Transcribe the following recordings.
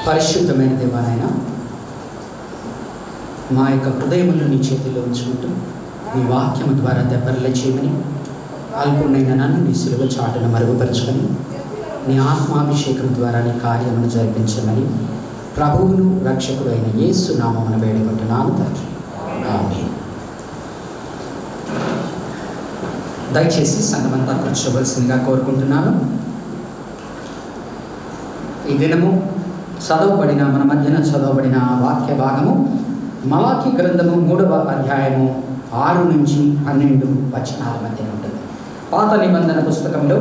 పరిశుద్ధమైన దేవాలైన మా యొక్క హృదయములను నీ చేతిలో ఉంచుకుంటూ నీ వాక్యము ద్వారా దెబ్బరల చేయమని అల్పునైన నన్ను నీ సిలువ చాటును మరుగుపరచుకొని నీ ఆత్మాభిషేకం ద్వారా నీ కార్యమును జరిపించమని ప్రభువును రక్షకుడు అయిన యేసు నామమున వేడుకుంటున్నాను తండ్రి. ఆమేన్. దయచేసి సంఘమంతా కూర్చోవలసిందిగా కోరుకుంటున్నాను. ఈ దినము మన మధ్యన చదవబడిన వాక్య భాగము మలాకి గ్రంథము 3వ అధ్యాయము 6 నుంచి 12 వచనాల మధ్యన ఉంటుంది. పాత నిబంధన పుస్తకంలో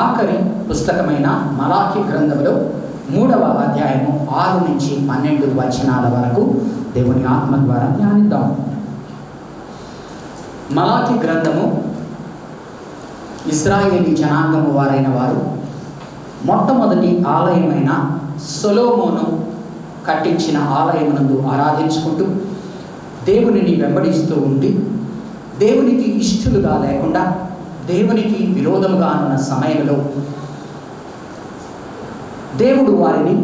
ఆఖరి పుస్తకమైన మలాకి గ్రంథంలో 3వ అధ్యాయము 6 నుంచి 12 వచనాల వరకు దేవుని ఆత్మ ద్వారా ధ్యానిద్దాం. మలాకి గ్రంథము ఇశ్రాయేలీ జనాంగము వారైన వారు మొట్టమొదటి ఆలయమైన సొలొమోను కట్టించిన ఆలయమునందు ఆరాధించుకుంటూ దేవునిని వెంబడిస్తూ ఉండి దేవునికి ఇష్టలుగా లేకుండా దేవునికి విరోధముగా ఉన్న సమయంలో దేవుడు వారిని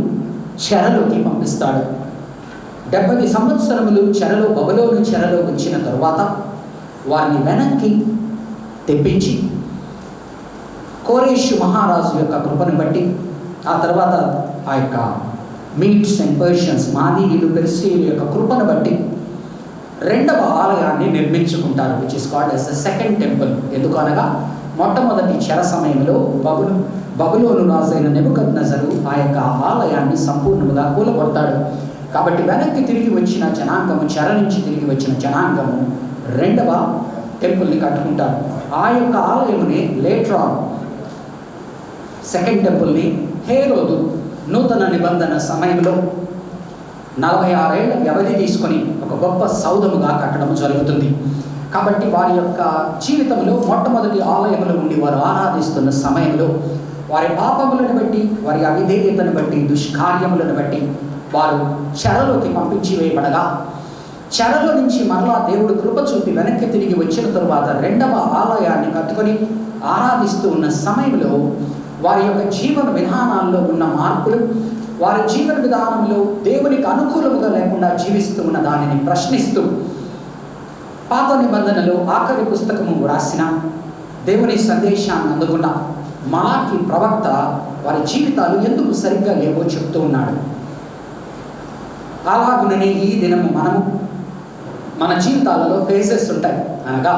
చెరలోకి పంపిస్తాడు. 70 సంవత్సరములు బబులోను చెరలో వచ్చిన తరువాత వారిని వెనక్కి తెప్పించి కోరేషు మహారాజు యొక్క కృపను బట్టి ఆ తర్వాత ఆ యొక్క మీడ్స్ అండ్ పర్షియన్స్ మాదీయులు పెర్షియన్ల యొక్క కృపను బట్టి 2వ ఆలయాన్ని నిర్మించుకుంటారు, which is called as the second temple. ఎందుకు అనగా మొట్టమొదటి చెర సమయంలో బబులోను రాజైన నెబుకద్నెజరు ఆ యొక్క ఆలయాన్ని సంపూర్ణంగా కూలగొడతాడు. కాబట్టి వెనక్కి తిరిగి వచ్చిన జనాంగము, చెర నుంచి తిరిగి వచ్చిన జనాంగము 2వ టెంపుల్ని కట్టుకుంటారు. ఆ యొక్క ఆలయమునే లేటర్ ఆన్ సెకండ్ టెంపుల్ని హేరోదు నూతన నిబంధన సమయంలో 46 ఏళ్ల వ్యవధి తీసుకొని ఒక గొప్ప సౌధముగా కట్టడం జరుగుతుంది. కాబట్టి వారి యొక్క జీవితంలో మొట్టమొదటి ఆలయములో ఉండి వారు ఆరాధిస్తున్న సమయంలో వారి పాపములను బట్టి, వారి అవిధేయతను బట్టి, దుష్కార్యములను బట్టి వారు చెరలోకి పంపించి వేయబడగా చెరలో నుంచి మరలా దేవుడు కృప చూపి వెనక్కి తిరిగి వచ్చిన తరువాత 2వ ఆలయాన్ని కట్టుకొని ఆరాధిస్తూ ఉన్న సమయంలో వారి యొక్క జీవన విధానాల్లో ఉన్న మార్పులు, వారి జీవన విధానంలో దేవునికి అనుకూలముగా లేకుండా జీవిస్తూ ఉన్న దానిని ప్రశ్నిస్తూ పాత నిబంధనలో ఆఖరి పుస్తకము రాసిన దేవుని సందేశాన్ని అందుకున్న మలాకి ప్రవక్త వారి జీవితాలు ఎందుకు సరిగ్గా లేవో చెప్తూ ఉన్నాడు. అలాగుననే ఈ దినము మన జీవితాలలో ఫేజెస్ ఉంటాయి. అనగా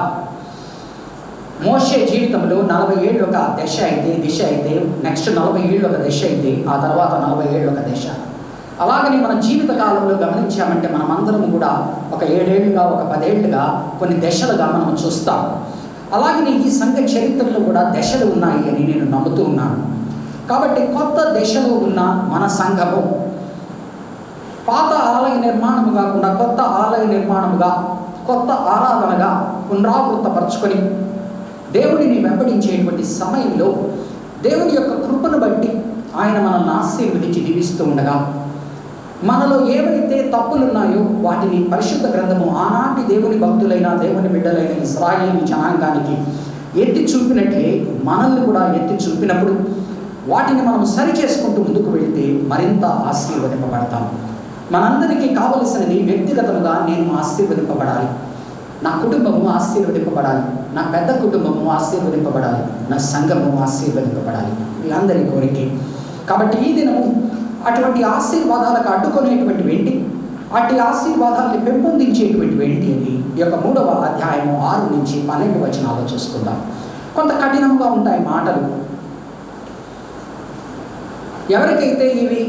మోషే జీవితంలో 40 ఏళ్ళు ఒక దిశ అయితే నెక్స్ట్ 40 ఏళ్ళు ఒక దిశ అయితే ఆ తర్వాత 40 ఏళ్ళు ఒక దిశ. అలాగని మన జీవిత కాలంలో గమనించామంటే మనమందరం కూడా ఒక 7 ఏళ్ళుగా, ఒక 10 ఏళ్ళుగా కొన్ని దశలుగా మనం చూస్తాం. అలాగని ఈ సంఘ చరిత్రలో కూడా దశలు ఉన్నాయి అని నేను నమ్ముతూ ఉన్నాను. కాబట్టి కొత్త దశలో ఉన్న మన సంఘము పాత ఆలయ నిర్మాణము కాకుండా కొత్త ఆలయ నిర్మాణముగా, కొత్త ఆరాధనగా పునరావృతపరచుకొని దేవుడిని వెంబడించేటువంటి సమయంలో దేవుని యొక్క కృపను బట్టి ఆయన మనల్ని ఆశీర్వదించి దీవిస్తూ ఉండగా మనలో ఏవైతే తప్పులున్నాయో వాటిని పరిశుద్ధ గ్రంథము ఆనాటి దేవుని భక్తులైన, దేవుని బిడ్డలైన ఇశ్రాయేలు జనాంగానికి ఎత్తి చూపినట్లే మనల్ని కూడా ఎత్తి చూపినప్పుడు వాటిని మనం సరి చేసుకుంటూ ముందుకు వెళితే మరింత ఆశీర్వదింపబడతాం. మనందరికీ కావలసినది వ్యక్తిగతముగా నేను ఆశీర్వదింపబడాలి, నా కుటుంబము ఆశీర్వదింపబడాలి, నా పెద్ద కుటుంబము ఆశీర్వదింపబడాలి, నా సంఘము ఆశీర్వదింపబడాలి, మీ అందరి కోరికే. కాబట్టి ఈ దినము అటువంటి ఆశీర్వాదాలకు అడ్డుకునేటువంటి ఏంటి, అట్టి ఆశీర్వాదాన్ని పెంపొందించేటువంటి ఏంటి అని ఈ యొక్క 3వ అధ్యాయము 6 నుంచి 12 వచనాలు చూసుకుందాం. కొంత కఠినంగా ఉంటాయి మాటలు. ఎవరికైతే ఇవి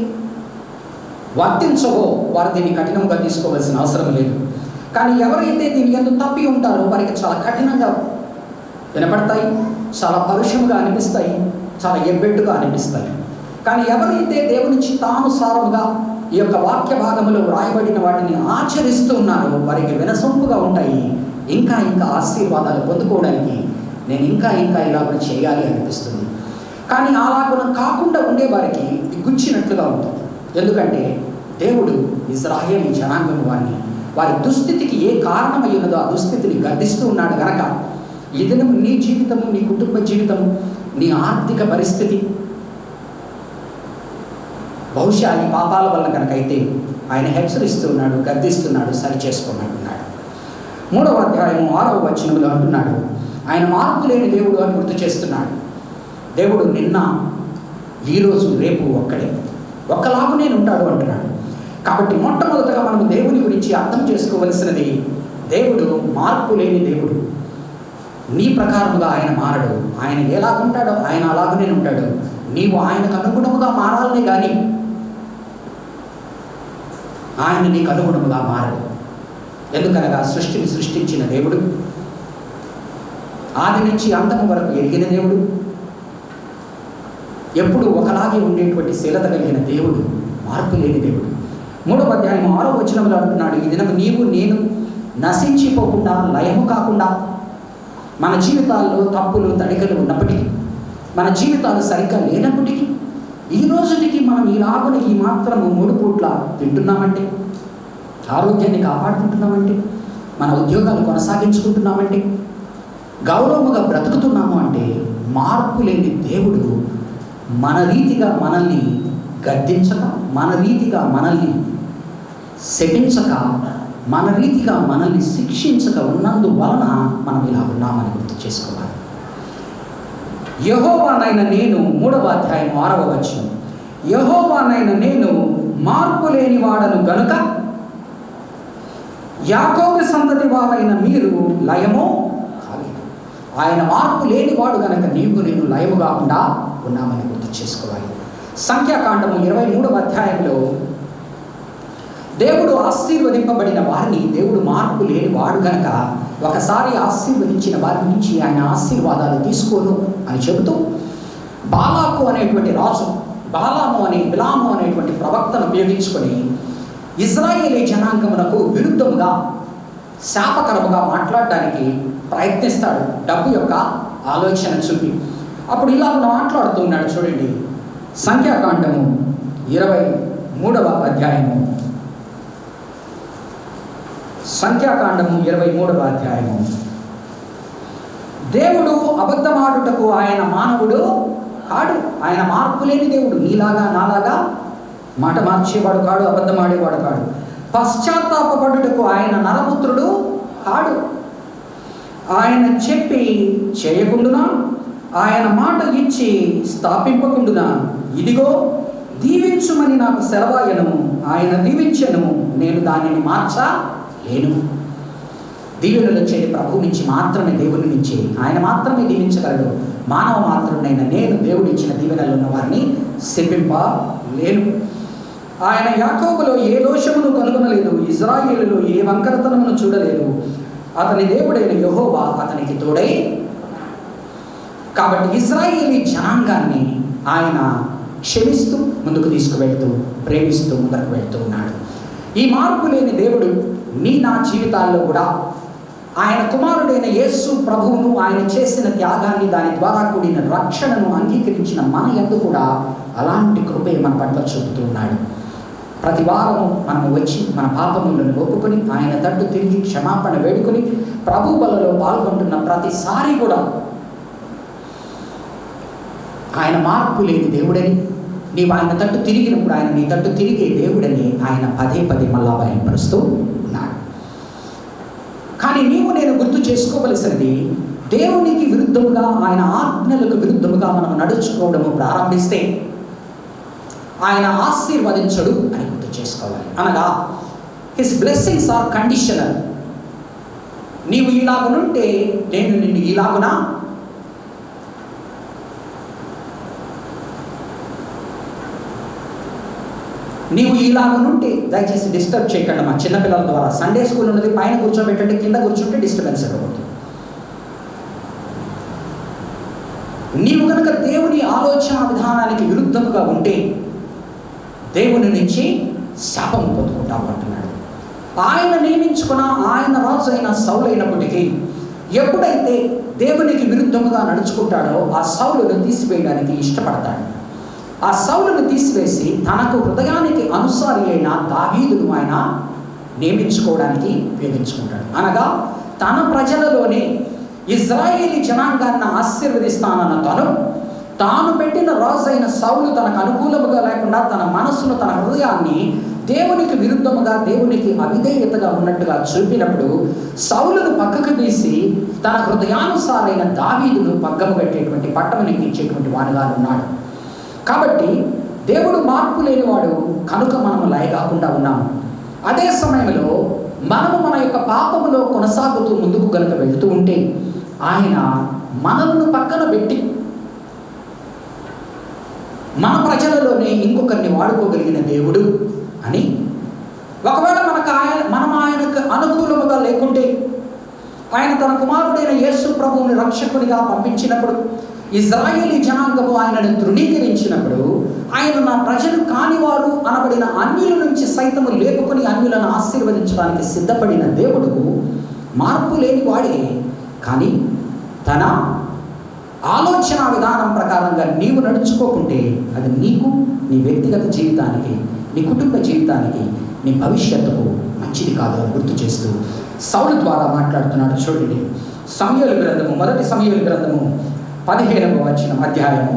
వర్తించవో వారు దీన్ని కఠినంగా తీసుకోవాల్సిన అవసరం లేదు. కానీ ఎవరైతే దీని ఎందుకు తప్పి ఉంటారో వారికి చాలా కఠినంగా వినపడతాయి, చాలా పరుషంగా అనిపిస్తాయి, చాలా ఎబ్బెట్టుగా అనిపిస్తాయి. కానీ ఎవరైతే దేవుని చిత్తానుసారముగా ఈ యొక్క వాక్య భాగంలో వ్రాయబడిన వాటిని ఆచరిస్తూ ఉన్నారో వారికి వినసొంపుగా ఉంటాయి. ఇంకా ఆశీర్వాదాలు పొందుకోవడానికి నేను ఇంకా ఇలాగ చేయాలి అనిపిస్తుంది. కానీ అలాగున కాకుండా ఉండే వారికి గుచ్చినట్లుగా ఉంటుంది. ఎందుకంటే దేవుడు ఇశ్రాయేలు జనాంగం వారి దుస్థితికి ఏ కారణమై ఉన్నదో ఆ దుస్థితిని గర్దిస్తూ ఉన్నాడు గనక ఈ దినం నీ జీవితము, నీ కుటుంబ జీవితము, నీ ఆర్థిక పరిస్థితి, బహుశా ఈ పాపాల వల్ల కనుకైతే ఆయన హెచ్చరిస్తున్నాడు, గద్దిస్తున్నాడు, సరి చేసుకోమంటున్నాడు. 3వ అధ్యాయం 6వ వచనంలో అంటున్నాడు, ఆయన మార్పు లేని దేవుడు అని గుర్తు చేస్తున్నాడు. దేవుడు నిన్న, ఈరోజు, రేపు ఒక్కడే, ఒక్కలాగునే ఉంటాడు అంటున్నాడు. కాబట్టి మొట్టమొదటగా మనం దేవుని గురించి అర్థం చేసుకోవలసినది, దేవుడు మార్పు లేని దేవుడు. నీ ప్రకారముగా ఆయన మారడు. ఆయన ఎలాగుంటాడో ఆయన అలాగనే ఉంటాడు. నీవు ఆయనకు అనుగుణముగా మారాలనే కానీ ఆయన నీకు అనుగుణముగా మారడు. ఎందుకనగా సృష్టిని సృష్టించిన దేవుడు, ఆది నుంచి అంతము వరకు ఎరిగిన దేవుడు, ఎప్పుడు ఒకలాగే ఉండేటువంటి శీలత కలిగిన దేవుడు, మార్పు లేని దేవుడు. 3వ అధ్యాయం 6వ వచనంలో అంటున్నాడు, ఈ దినము నీవు నేను నశించిపోకుండా, లయము కాకుండా, మన జీవితాల్లో తప్పులు తడికలు ఉన్నప్పటికీ, మన జీవితాలు సరిగ్గా లేనప్పటికీ, ఈ రోజుకి మనం ఇలాగున ఈ మాత్రము 3 పూట్ల తింటున్నామంటే, ఆరోగ్యాన్ని కాపాడుకుంటున్నామంటే, మన ఉద్యోగాలు కొనసాగించుకుంటున్నామంటే, గౌరవముగా బ్రతుకుతున్నాము అంటే, మార్పు లేని దేవుడు మన రీతిగా మనల్ని గద్దించక, మన రీతిగా మనల్ని శపించక, మన రీతిగా మనల్ని శిక్షించక ఉన్నందువలన మనం ఇలా ఉన్నామని గుర్తు చేసుకోవాలి. యెహోవానైన నేను, 3వ అధ్యాయం 6వ వచనం, యెహోవానైన నేను మార్పు లేని వాడను గనుక యాకోబు సంతతి వారైన మీరు లయమో కాలేదు. ఆయన మార్పు లేనివాడు గనక నీవు నేను లయము కాకుండా ఉన్నామని గుర్తు చేసుకోవాలి. సంఖ్యాకాండము 23వ అధ్యాయంలో దేవుడు ఆశీర్వదింపబడిన వారిని, దేవుడు మార్పు లేని వాడు గనక ఒకసారి ఆశీర్వదించిన వారి నుంచి ఆయన ఆశీర్వాదాలు తీసుకోను అని చెబుతూ, బాలాకు అనేటువంటి రాజు, బాలాము అనే బిలాము అనేటువంటి ప్రవక్తను ఉపయోగించుకొని ఇజ్రాయేలీ జనాంగమునకు విరుద్ధముగా, శాపకరముగా మాట్లాడడానికి ప్రయత్నిస్తాడు, డబ్బు యొక్క ఆలోచన చూపి. అప్పుడు ఇలా మాట్లాడుతున్నాడు. చూడండి, సంఖ్యాకాండము 23వ అధ్యాయము, సంఖ్యాకాండము 23వ అధ్యాయము. దేవుడు అబద్ధమాడుటకు ఆయన మానవుడు కాడు. ఆయన మార్పు లేని దేవుడు. నీలాగా నాలాగా మాట మార్చేవాడు కాడు, అబద్ధమాడేవాడు కాడు. పశ్చాత్తాపపడుటకు ఆయన నరపుత్రుడు కాడు. ఆయన చెప్పి చేయకుండునా, ఆయన మాట ఇచ్చి స్థాపింపకుండునా. ఇదిగో దీవించుమని నాకు సెలవాయను, ఆయన దీవించను, నేను దానిని మార్చలేను. దీవెనలు వచ్చేది ప్రభువు నుంచి మాత్రమే, దేవుని నుంచి. ఆయన మాత్రమే దీవించగలడు. మానవ మాత్రమైన నేను దేవుడిచ్చిన దీవెనలు ఉన్న వారిని శపింపలేను. ఆయన యాకోబులో ఏ దోషమును కనుగొనలేదు, ఇజ్రాయేలులో ఏ వంకరతనమును చూడలేదు. అతని దేవుడైన యెహోవా అతనికి తోడై. కాబట్టి ఇజ్రాయేలీ జనాంగాన్ని ఆయన క్షమిస్తూ ముందుకు తీసుకువెళ్తూ, ప్రేమిస్తూ ముందుకు వెళ్తూ ఉన్నాడు. ఈ మార్పు లేని దేవుడు నీ నా జీవితాల్లో కూడా ఆయన కుమారుడైన యేసు ప్రభువును, ఆయన చేసిన త్యాగాన్ని, దాని ద్వారా కూడిన రక్షణను అంగీకరించిన మన యందు కూడా అలాంటి కృపే మన పట్ల చూపుతూ ఉన్నాడు. ప్రతి వారము మనము వచ్చి మన పాపములను ఒప్పుకొని ఆయన తట్టు తిరిగి క్షమాపణ వేడుకొని ప్రభు బలలో పాల్గొంటున్న ప్రతిసారి కూడా ఆయన మార్పు లేని దేవుడని, నీవు ఆయన తట్టు తిరిగినప్పుడు ఆయన నీ తట్టు తిరిగే దేవుడని ఆయన పదే పదే మళ్ళా బయలుపరుస్తూ ఉన్నాడు. కానీ నీవు నేను గుర్తు చేసుకోవలసినది, దేవునికి విరుద్ధముగా, ఆయన ఆజ్ఞలకు విరుద్ధముగా మనం నడుచుకోవడము ప్రారంభిస్తే ఆయన ఆశీర్వదించడు అని గుర్తు చేసుకోవాలి. అనగా హిస్ బ్లెస్సింగ్స్ ఆర్ కండిషనల్. నీవు ఇలాగునుంటే నేను నిన్ను ఇలాగునా, నీవు ఇలాగునుంటే, దయచేసి డిస్టర్బ్ చేయకండి. మా చిన్నపిల్లల ద్వారా సండే స్కూల్ ఉన్నది, పైన కూర్చోబెట్టండి, కింద కూర్చుంటే డిస్టర్బెన్స్ అవ్వకూడదు. నీవు కనుక దేవుని ఆలోచన విధానానికి విరుద్ధముగా ఉంటే దేవుని నుంచి శాపం పొందుకుంటావు అంటున్నాడు. ఆయన నియమించుకున్న ఆయన రాజు అయిన సౌలు అయినప్పటికీ ఎప్పుడైతే దేవునికి విరుద్ధముగా నడుచుకుంటాడో ఆ సౌలును తీసివేయడానికి ఇష్టపడతాడు. ఆ సౌలును తీసివేసి తనకు హృదయానికి అనుసారి అయిన దావీదును ఆయన నియమించుకోవడానికి ఉపయోగించుకుంటాడు. అనగా తన ప్రజలలోనే ఇజ్రాయేలీ జనాంగాన్ని ఆశీర్వదిస్తానన్న తను తాను పెట్టిన రాజు అయిన సౌలు తనకు అనుకూలముగా లేకుండా తన మనస్సును, తన హృదయాన్ని దేవునికి విరుద్ధముగా, దేవునికి అవిధేయతగా ఉన్నట్టుగా చూపినప్పుడు సౌలును పక్కకు తీసి తన హృదయానుసారైన దావీదును పగ్గము పెట్టేటువంటి, పట్టము నెక్కించేటువంటి వాడుగా ఉన్నాడు. కాబట్టి దేవుడు మార్పు లేనివాడు కనుక మనము లయగాకుండా ఉన్నాము. అదే సమయంలో మనము మన యొక్క పాపములో కొనసాగుతూ ముందుకు కనుక వెళుతూ ఉంటే ఆయన మనల్ని పక్కన పెట్టి మన ప్రజలలోనే ఇంకొకరిని వాడుకోగలిగిన దేవుడు అని, ఒకవేళ మనం ఆయనకు అనుకూలముగా లేకుంటే, ఆయన తన కుమారుడైన యేసు ప్రభువుని రక్షకునిగా పంపించినప్పుడు, ఇజ్రాయేలీ జనాంగము ఆయనను తృణీకరించినప్పుడు, ఆయన నా ప్రజలు కానివాడు అనబడిన అన్యుల నుంచి సైతము లేపుకొని అన్యులను ఆశీర్వదించడానికి సిద్ధపడిన దేవుడు మార్పు లేని వాడే. కానీ తన ఆలోచన విధానం ప్రకారంగా నీవు నడుచుకోకుంటే అది నీకు, నీ వ్యక్తిగత జీవితానికి, నీ కుటుంబ జీవితానికి, నీ భవిష్యత్తుకు మంచిది కాదు అని గుర్తు చేస్తూ సౌలు ద్వారా మాట్లాడుతున్నాడు. చూడండి, సమూయేలు గ్రంథము, మొదటి సమూయేలు గ్రంథము 15వ అధ్యాయము,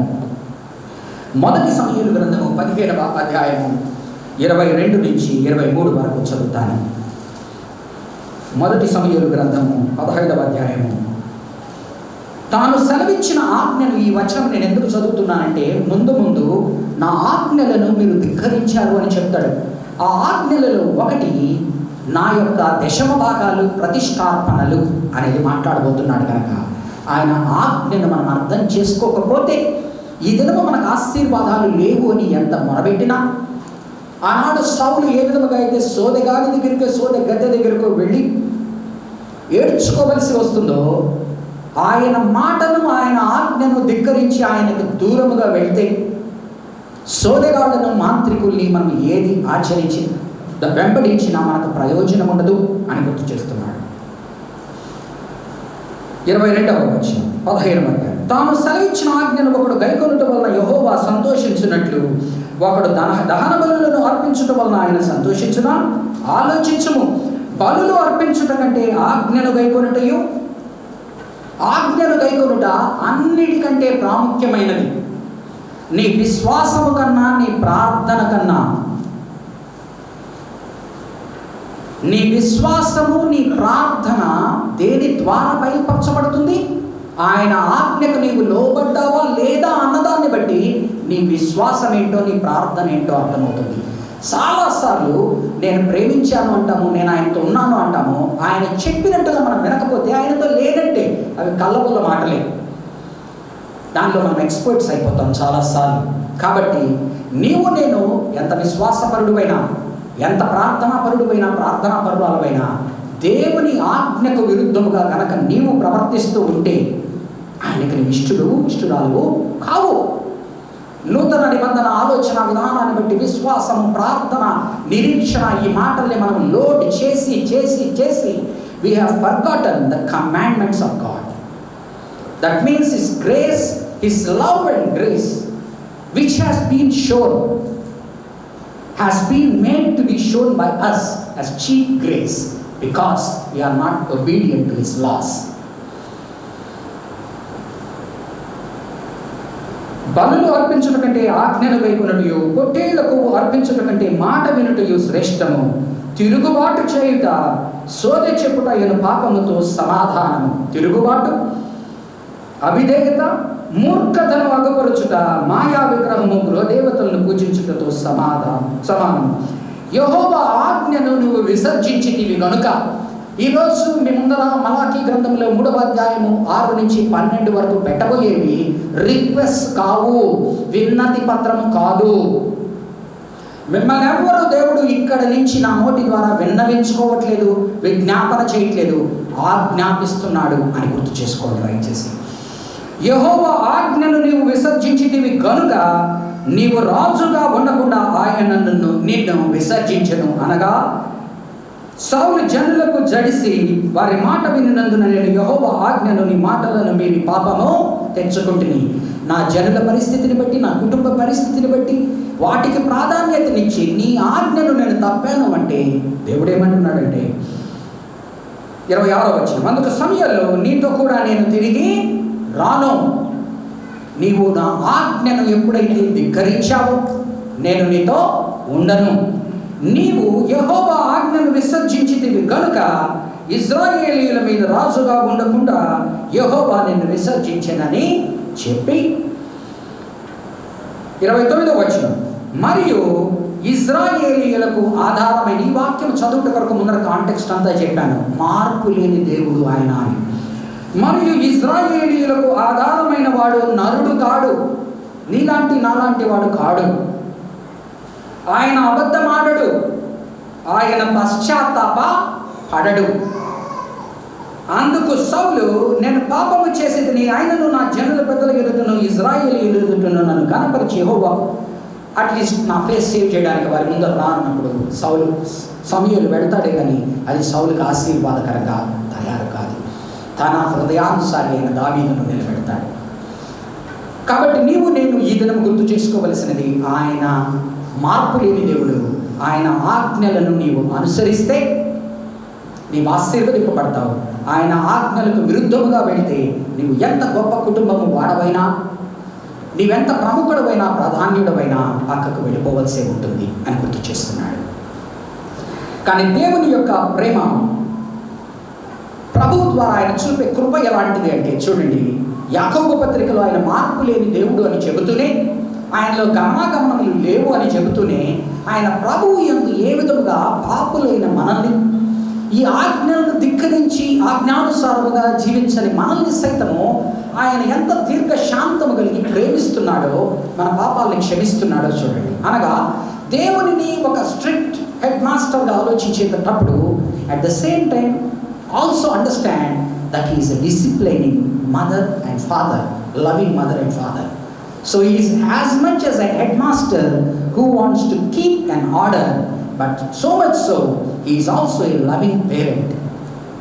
మొదటి సమూయేలు గ్రంథము 15వ అధ్యాయము 22 నుంచి 23 వరకు చదువుతాను. మొదటి సమూయేలు గ్రంథము 15వ అధ్యాయము. తాను సెలవిచ్చిన ఆజ్ఞను, ఈ వచనం నేను ఎందుకు చదువుతున్నానంటే, ముందు నా ఆజ్ఞలను మీరు ధిక్కరించారు అని చెప్తాడు. ఆ ఆజ్ఞలలో ఒకటి నా యొక్క దశమ భాగాలు, ప్రతిష్టార్పణలు అనేది మాట్లాడబోతున్నాడు. కనుక ఆయన ఆజ్ఞను మనం అర్థం చేసుకోకపోతే ఈ దినము మనకు ఆశీర్వాదాలు లేవు అని ఎంత మొరబెట్టినా, ఆనాడు సౌలు ఏ విధముగా అయితే సోదెగాడి దగ్గరికి, సోదె గద్దె దగ్గరకు వెళ్ళి ఏడ్చుకోవలసి వస్తుందో, ఆయన మాటను, ఆయన ఆజ్ఞను ధిక్కరించి ఆయనకు దూరముగా వెళ్తే సోదెగాళ్లను, మాంత్రికుల్ని మనం ఏది ఆచరించి వెంబడించినా మనకు ప్రయోజనం ఉండదు అని గుర్తు చేస్తున్నాడు. 22వ వచనం 15వ అధ్యాయం. తాను సెలవిచ్చిన ఆజ్ఞను ఒకడు గైకొనుట వలన యెహోవా సంతోషించినట్లు ఒకడు దహన బలులను అర్పించుట వలన ఆయన సంతోషించునా? ఆలోచించుము. బలులు అర్పించుట కంటే ఆజ్ఞను గైకొనుటయు, ఆజ్ఞను గైకొనుట అన్నిటికంటే ప్రాముఖ్యమైనది. నీ విశ్వాసము కన్నా, నీ ప్రార్థన కన్నా, నీ విశ్వాసము, నీ ప్రార్థన దేని ద్వారా బయలుపరచబడుతుంది? ఆయన ఆజ్ఞకు నీవు లోబడ్డావా లేదా అన్నదాన్ని బట్టి నీ విశ్వాసం ఏంటో, నీ ప్రార్థన ఏంటో అర్థమవుతుంది. చాలాసార్లు నేను ప్రేమించాను అంటాము, నేను ఆయనతో ఉన్నాను అంటాము, ఆయన చెప్పినట్టుగా మనం వినకపోతే ఆయనతో లేదంటే అవి కళ్ళబుల్ల మాటలే. దానిలో మనం ఎక్స్పర్ట్స్ అయిపోతాం చాలాసార్లు. కాబట్టి నీవు నేను ఎంత విశ్వాసపరుడువైనా, ఎంత ప్రార్థనాపరుడువైనా, ప్రార్థనాపరురాలవైనా, దేవుని ఆజ్ఞకు విరుద్ధముగా కనుక నీవు ప్రవర్తిస్తూ ఉంటే ఆయనకి నీవు ఇష్టరాలువు కావు. నూతన నిబంధన ఆలోచన విధానాన్ని బట్టి విశ్వాసం, ప్రార్థన, నిరీక్షణ, ఈ మాటల్ని మనం లోడ్ చేసి చేసి చేసి we have forgotten the commandments of God. That means His grace, His love and grace, which has been shown, has been made to be shown by us as cheap grace because we are not obedient to His laws. బలులు అర్పించుట కంటే ఆజ్ఞను గైకొనుటయు, పొట్టేళ్లకు అర్పించుట కంటే మాట వినుటయు శ్రేష్టము. తిరుగుబాటు చేయుట, సోదె చెప్పుట ఎను పాపముతో సమాధానము. తిరుగుబాటు, అవిధేయత, మూర్ఖతను అగపరుచుట, మాయా విగ్రహము, గృహదేవతలను పూజించుటతో సమానము. యెహోవా ఆజ్ఞను నువ్వు విసర్జించితివి గనుక. ఈరోజు మీ ముందర మలాకీ గ్రంథంలో 3వ అధ్యాయము 6 నుంచి 12 వరకు పెట్టబోయేవి రిక్వెస్ట్ కావు, విన్నతి పత్రము కాదు. మిమ్మల్ని ఎవరు దేవుడు ఇక్కడ నుంచి నా నోటి ద్వారా విన్నవించుకోవట్లేదు, విజ్ఞాపన చేయట్లేదు, ఆజ్ఞాపిస్తున్నాడు అని గుర్తు చేసుకోండి దయచేసి. యెహోవా ఆజ్ఞను నీవు విసర్జించితివి గనుక నీవు రాజుగా ఉండకుండా ఆయన నిన్ను విసర్జించను. అనగా సౌలు జనులకు జడిసి వారి మాట వినినందున నేను యెహోవా ఆజ్ఞను, నీ మాటలను మీరి పాపము తెచ్చుకుంటుని. నా జనుల పరిస్థితిని బట్టి, నా కుటుంబ పరిస్థితిని బట్టి వాటికి ప్రాధాన్యతనిచ్చి నీ ఆజ్ఞను నేను తప్పాను అంటే దేవుడు ఏమంటున్నాడంటే 26వ వచనం, అందుకు సమయంలో నీతో కూడా నేను తిరిగి రాను. నీవు నా ఆజ్ఞను ఎప్పుడైతే ధిక్కరించావో నేను నీతో ఉండను. నీవు యెహోవా ఆజ్ఞను విసర్జించితివి కనుక ఇశ్రాయేలీయుల మీద రాజుగా ఉండకుండా యెహోవా నిన్ను విసర్జించెనని చెప్పి 29వ వచనం, మరియు ఇశ్రాయేలీయులకు ఆధారమైన ఈ వాక్యం చదువుట కొరకు ముందర కాంటెక్స్ట్ అంతా చెప్పాను. మార్పు లేని దేవుడు ఆయన అని. మరియు ఇశ్రాయేలీయులకు ఆధారమైన వాడు నరుడు కాడు, నీలాంటి నాలాంటి వాడు కాడు. ఆయన అబద్ధమాడడు, ఆయన పశ్చాత్తాప పడడు. అందుకు సౌలు, నేను పాపము చేసేది ఆయనను నా జనుల పెద్దల ఎదుటను ఇశ్రాయేలీయుల ఎదుటను నన్ను కనపరిచి యెహోవా అట్లీస్ట్ నా ఫేస్ సేవ్ చేయడానికి వారి ముందర రానప్పుడు సౌలు సమూయేలు వెళ్తాడే కానీ అది సౌలుకి ఆశీర్వాదకరంగా తయారు కాదు. తన హృదయానుసారి అయిన దావీదును నిలబెడతాడు. కాబట్టి నీవు నేను ఈ దినం గుర్తు చేసుకోవలసినది, ఆయన మార్పు లేని దేవుడు. ఆయన ఆజ్ఞలను నీవు అనుసరిస్తే నీవు ఆశీర్వదింపబడతావు. ఆయన ఆజ్ఞలకు విరుద్ధముగా వెళ్తే నీవు ఎంత గొప్ప కుటుంబము వాడవైనా, నీవెంత ప్రముఖుడవైనా ప్రాధాన్యుడవైనా పక్కకు వెళ్ళిపోవలసే ఉంటుంది అని గుర్తు చేస్తున్నాడు. కానీ దేవుని యొక్క ప్రేమ, ప్రభువు ద్వారా ఆయన చూపే కృప ఎలాంటిది అంటే చూడండి, యాకోబు పత్రికలో ఆయన మార్పు లేని దేవుడు అని చెబుతూనే, ఆయనలో గమనాగమనములు లేవు అని చెబుతూనే, ఆయన ప్రభువు యందు ఏ విధముగా పాపులైన మనల్ని, ఈ ఆజ్ఞలను ధిక్కరించి ఆజ్ఞానుసారముగా జీవించని మనల్ని సైతము ఆయన ఎంత దీర్ఘశాంతము కలిగి ప్రేమిస్తున్నాడో, మన పాపాలని క్షమిస్తున్నాడో చూడండి. అనగా దేవునిని ఒక స్ట్రిక్ట్ హెడ్ మాస్టర్గా ఆలోచించేటప్పుడు at the same time also understand that is a disciplining mother and father, loving mother and father. So he is as much as a headmaster who wants to keep an order, but so much so he is also a loving parent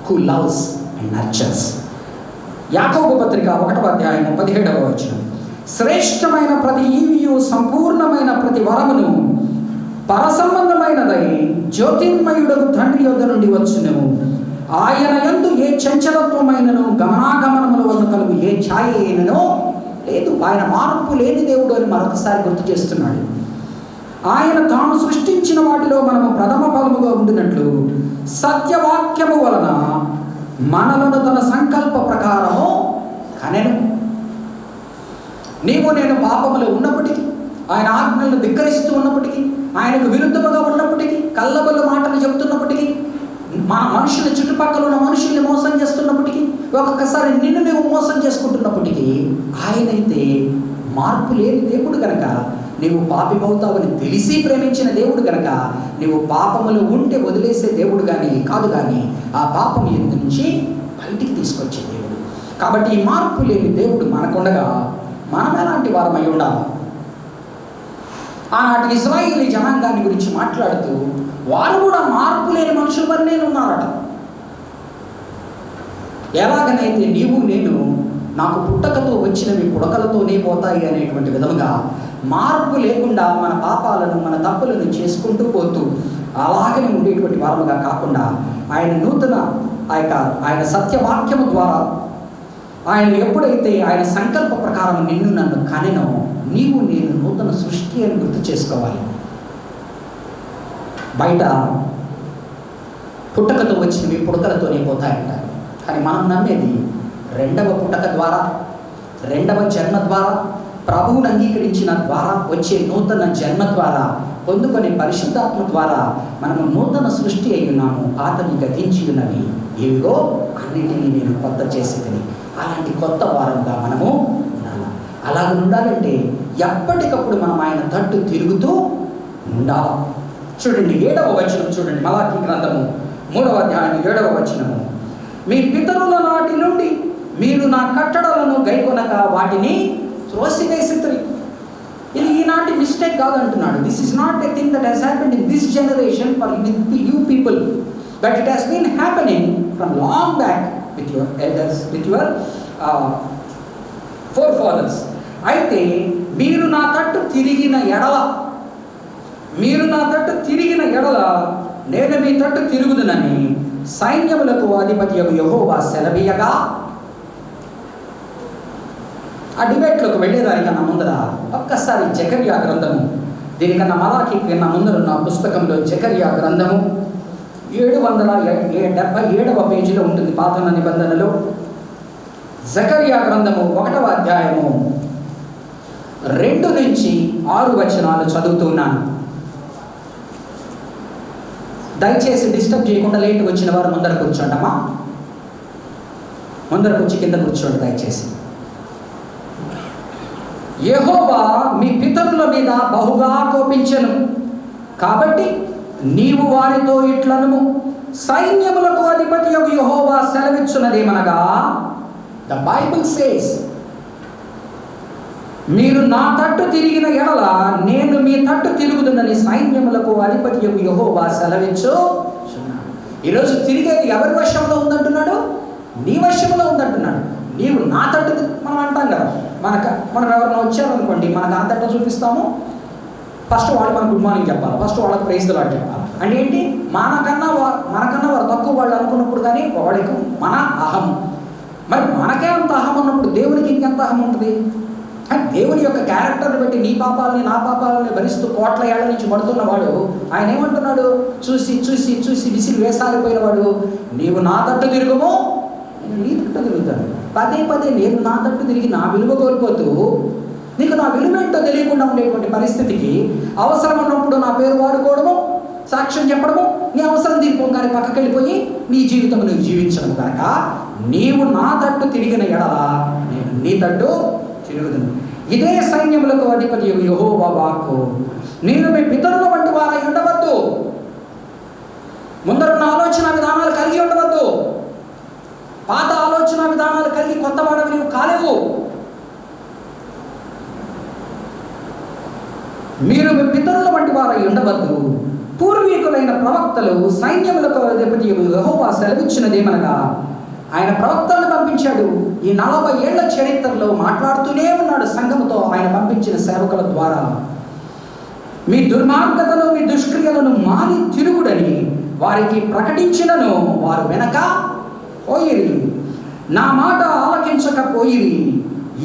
who loves and nurtures. యాకోబు పత్రిక 1వ అధ్యాయం 17వ వచనం, శ్రేష్టమైన ప్రతి ఈవియు సంపూర్ణమైన ప్రతి వరమును పరసంబంధమైనదై జ్యోతిర్మయుడకు తండ్రి యొద్ద నుండి వచ్చును. ఆయన యందు ఏ చంచలత్వమైనను గమనాగమనముల వల్ల కలుగు ఏ ఛాయ అయిననో లేదు. ఆయన మార్పు లేని దేవుడు అని మరొకసారి గుర్తు చేస్తున్నాడు. ఆయన తాను సృష్టించిన వాటిలో మనము ప్రథమ ఫలముగా ఉండినట్లు సత్యవాక్యము వలన మనలను తన సంకల్ప ప్రకారము కనెను. నీవు నేను పాపములో ఉన్నప్పటికీ, ఆయన ఆజ్ఞలను ధిక్కరిస్తూ ఉన్నప్పటికీ, ఆయనకు విరుద్ధముగా ఉన్నప్పటికీ, కల్లబొల్ల మాటలు చెబుతున్నప్పటికీ, మన మనుషుల చుట్టుపక్కల ఉన్న మనుషుల్ని మోసం చేస్తున్నప్పటికీ, ఒక్కొక్కసారి నిన్ను నువ్వు మోసం చేసుకుంటున్నప్పటికీ, ఆయనైతే మార్పు లేని దేవుడు కనుక, నీవు పాపిమవుతావని తెలిసి ప్రేమించిన దేవుడు కనుక, నీవు పాపములు ఉంటే వదిలేసే దేవుడు కానీ కాదు, కానీ ఆ పాపం ఎందు నుంచి బయటికి తీసుకొచ్చే దేవుడు. కాబట్టి ఈ మార్పు లేని దేవుడు మనకుండగా మనం ఎలాంటి వారమై ఉండాలి? ఆనాటి ఇశ్రాయేలీ జనాంగాన్ని గురించి మాట్లాడుతూ, వారు కూడా మార్పు లేని మనుషుల వల్లే ఉన్నారట. ఎలాగనైతే నీవు నేను నాకు పుట్టకతో వచ్చినవి పుడకలతోనే పోతాయి అనేటువంటి విధముగా మార్పు లేకుండా మన పాపాలను, మన తప్పులను చేసుకుంటూ పోతూ అలాగనే ఉండేటువంటి వారముగా కాకుండా, ఆయన నూతన ఆయన సత్యవాక్యము ద్వారా ఆయన ఎప్పుడైతే ఆయన సంకల్ప ప్రకారం నిన్ను నన్ను కనెనో, నీవు నేను నూతన సృష్టి అని గుర్తు చేసుకోవాలి. బయట పుట్టకతో వచ్చినవి పుడకలతోనే పోతాయంటారు, కానీ మనం నమ్మేది రెండవ పుట్టక ద్వారా, రెండవ జన్మ ద్వారా, ప్రభువుని అంగీకరించిన ద్వారా వచ్చే నూతన జన్మ ద్వారా పొందుకొని పరిశుద్ధాత్మ ద్వారా మనము నూతన సృష్టి అయి ఉన్నాము. పాతవి గతించి ఉన్నవి, ఇవిగో అన్నిటినీ నేను కొత్త చేసేదని. అలాంటి కొత్త వారంగా మనము ఉండాలి. అలాగ ఉండాలంటే ఎప్పటికప్పుడు మనం ఆయన తట్టు తిరుగుతూ ఉండాలి. చూడండి 7వ వచనం చూడండి, మలాకీ గ్రంథము 3వ అధ్యాయం 7వ వచనము, మీ పితరుల నాటి నుండి మీరు నా కట్టడలను గైకొనక వాటిని త్రోసివేసిరి. ఇది ఈనాటి మిస్టేక్ కాదంటున్నాడు. This is not a thing that has happened in this generation for you people, but it has been happening from long back with your elders, with your forefathers. అయితే మీరు నా తట్టు తిరిగిన ఎడల, మీరు నా తట్టు తిరిగిన ఎడల నేను మీ తట్టు తిరుగుదునని సైన్యములకు అధిపతి యెహోవా సెలవీయగా, ఆ డిబేట్లోకి వెళ్ళేదానికన్నా ముందర ఒక్కసారి జకర్యా గ్రంథము, దీనికన్నా మలాకి కన్నా ముందరున్న పుస్తకంలో జకర్యా గ్రంథము 777వ పేజీలో ఉంటుంది పాత నిబంధనలో. జకర్యా గ్రంథము 1వ అధ్యాయము 2 నుంచి 6 వచనాలు చదువుతున్నాను. దయచేసి డిస్టర్బ్ చేయకుండా లేట్ వచ్చిన వారు ముందర కూర్చోండమ్మా, ముందర కూర్చి కింద కూర్చోండి దయచేసి. యెహోవా మీ పితరుల మీద బహుగా కోపించెను, కాబట్టి నీవు వారితో ఇట్లనుము, సైన్యములకు అధిపతియగు యెహోవా సెలవిచ్చున్నదేమనగా, ద బైబిల్ సేస్, మీరు నా తట్టు తిరిగిన ఎడల నేను మీ తట్టు తిరుగుదునని సైన్యములకు అధిపతియగు యెహోవా సెలవిచ్చుచున్నాడు. ఈరోజు తిరిగేది ఎవరి వశంలో ఉందంటున్నాడు? నీ వశంలో ఉందంటున్నాడు. నీవు నా తట్టు, మనం అంటాం కదా, మనం ఎవరైనా వచ్చారనుకోండి, మనకు ఆ తట్టు చూపిస్తాము, ఫస్ట్ వాళ్ళు మనకు గుడ్ మార్నింగ్ చెప్పాలి, ఫస్ట్ వాళ్ళకి ప్రైజ్ ది లార్డ్ చెప్పాలి. అంటే ఏంటి? మనకన్నా వారు తక్కువ వాళ్ళు అనుకున్నప్పుడు కానీ వాడికి మన అహం. మరి మనకే అంత అహం ఉన్నప్పుడు దేవునికి ఇంకెంత అహం ఉంటుంది? దేవుని యొక్క క్యారెక్టర్ని బట్టి నీ పాపాలని నా పాపాలని భరిస్తూ కోట్ల ఏళ్ల నుంచి పడుతున్నవాడు ఆయన ఏమంటున్నాడు? చూసి చూసి చూసి విసిరి వేసారిపోయిన వాడు, నీవు నా తట్టు తిరుగుము, నేను నీ తట్టు తిరుగుతాను. పదే పదే నేను నా తట్టు తిరిగి నా విలువ కోల్పోతూ నీకు నా విలువ ఏంటో తెలియకుండా ఉండేటువంటి పరిస్థితికి అవసరం ఉన్నప్పుడు నా పేరు వాడుకోవడము, సాక్ష్యం చెప్పడము, నీ అవసరం తీర్పుగానే పక్కకి వెళ్ళిపోయి నీ జీవితం నువ్వు జీవించడం కనుక నీవు నా తట్టు తిరిగిన ఎడల నేను నీ తట్టు తిరుగుదును. ఇదే సైన్యములకు అధిపతి యెహోవా వాక్కు, నేను మీ పితరుల వంటి వారై ఉండవద్దు, ముందరున్న ఆలోచన విధానాలు కలిగి ఉండవద్దు, పాత ఆలోచన విధానాలు కలిగి కొత్త వాడవి నీవు కాలేవు. మీరు మీ పితరుల వంటి వారై ఉండవద్దు, పూర్వీకులైన ప్రవక్తలు సైన్యములకు అధిపతి యెహోవా సెలవిచ్చినదేమనగా, ఆయన ప్రవక్తలను పంపించాడు. ఈ 40 ఏళ్ల చరిత్రలో మాట్లాడుతూనే ఉన్నాడు సంఘముతో, ఆయన పంపించిన సేవకుల ద్వారా. మీ దుర్మార్గతను మీ దుష్క్రియలను మాని తిరుగుడని వారికి ప్రకటించినను వారు వెనక పోయిరి, నా మాట ఆలకించకపోయిరి.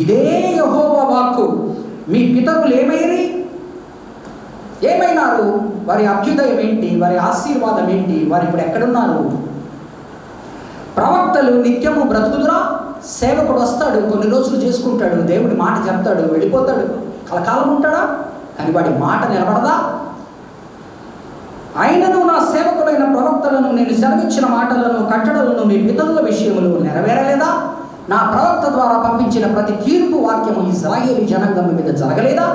ఇదే యెహోవా వాక్కు. మీ పితరులు ఏమైనారు? వారి అభ్యుదయం ఏంటి? వారి ఆశీర్వాదం ఏంటి? వారు ఇప్పుడు ఎక్కడున్నారు? ప్రవక్తలు నిత్యము బ్రతుకుదురా? సేవకుడు వస్తాడు, కొన్ని రోజులు చేసుకుంటాడు, దేవుడి మాట చెప్తాడు, వెళ్ళిపోతాడు, కలకాలం ఉంటాడా? కానీ వాడి మాట నిలబడదా? అయినను నా సేవకులైన ప్రవక్తలను నేను సెలవిచ్చిన మాటలను కట్టడలను మీ పితరుల విషయములు నెరవేరలేదా? నా ప్రవక్త ద్వారా పంపించిన ప్రతి తీర్పు వాక్యము ఇశ్రాయేలు జనాంగం మీద జరగలేదా?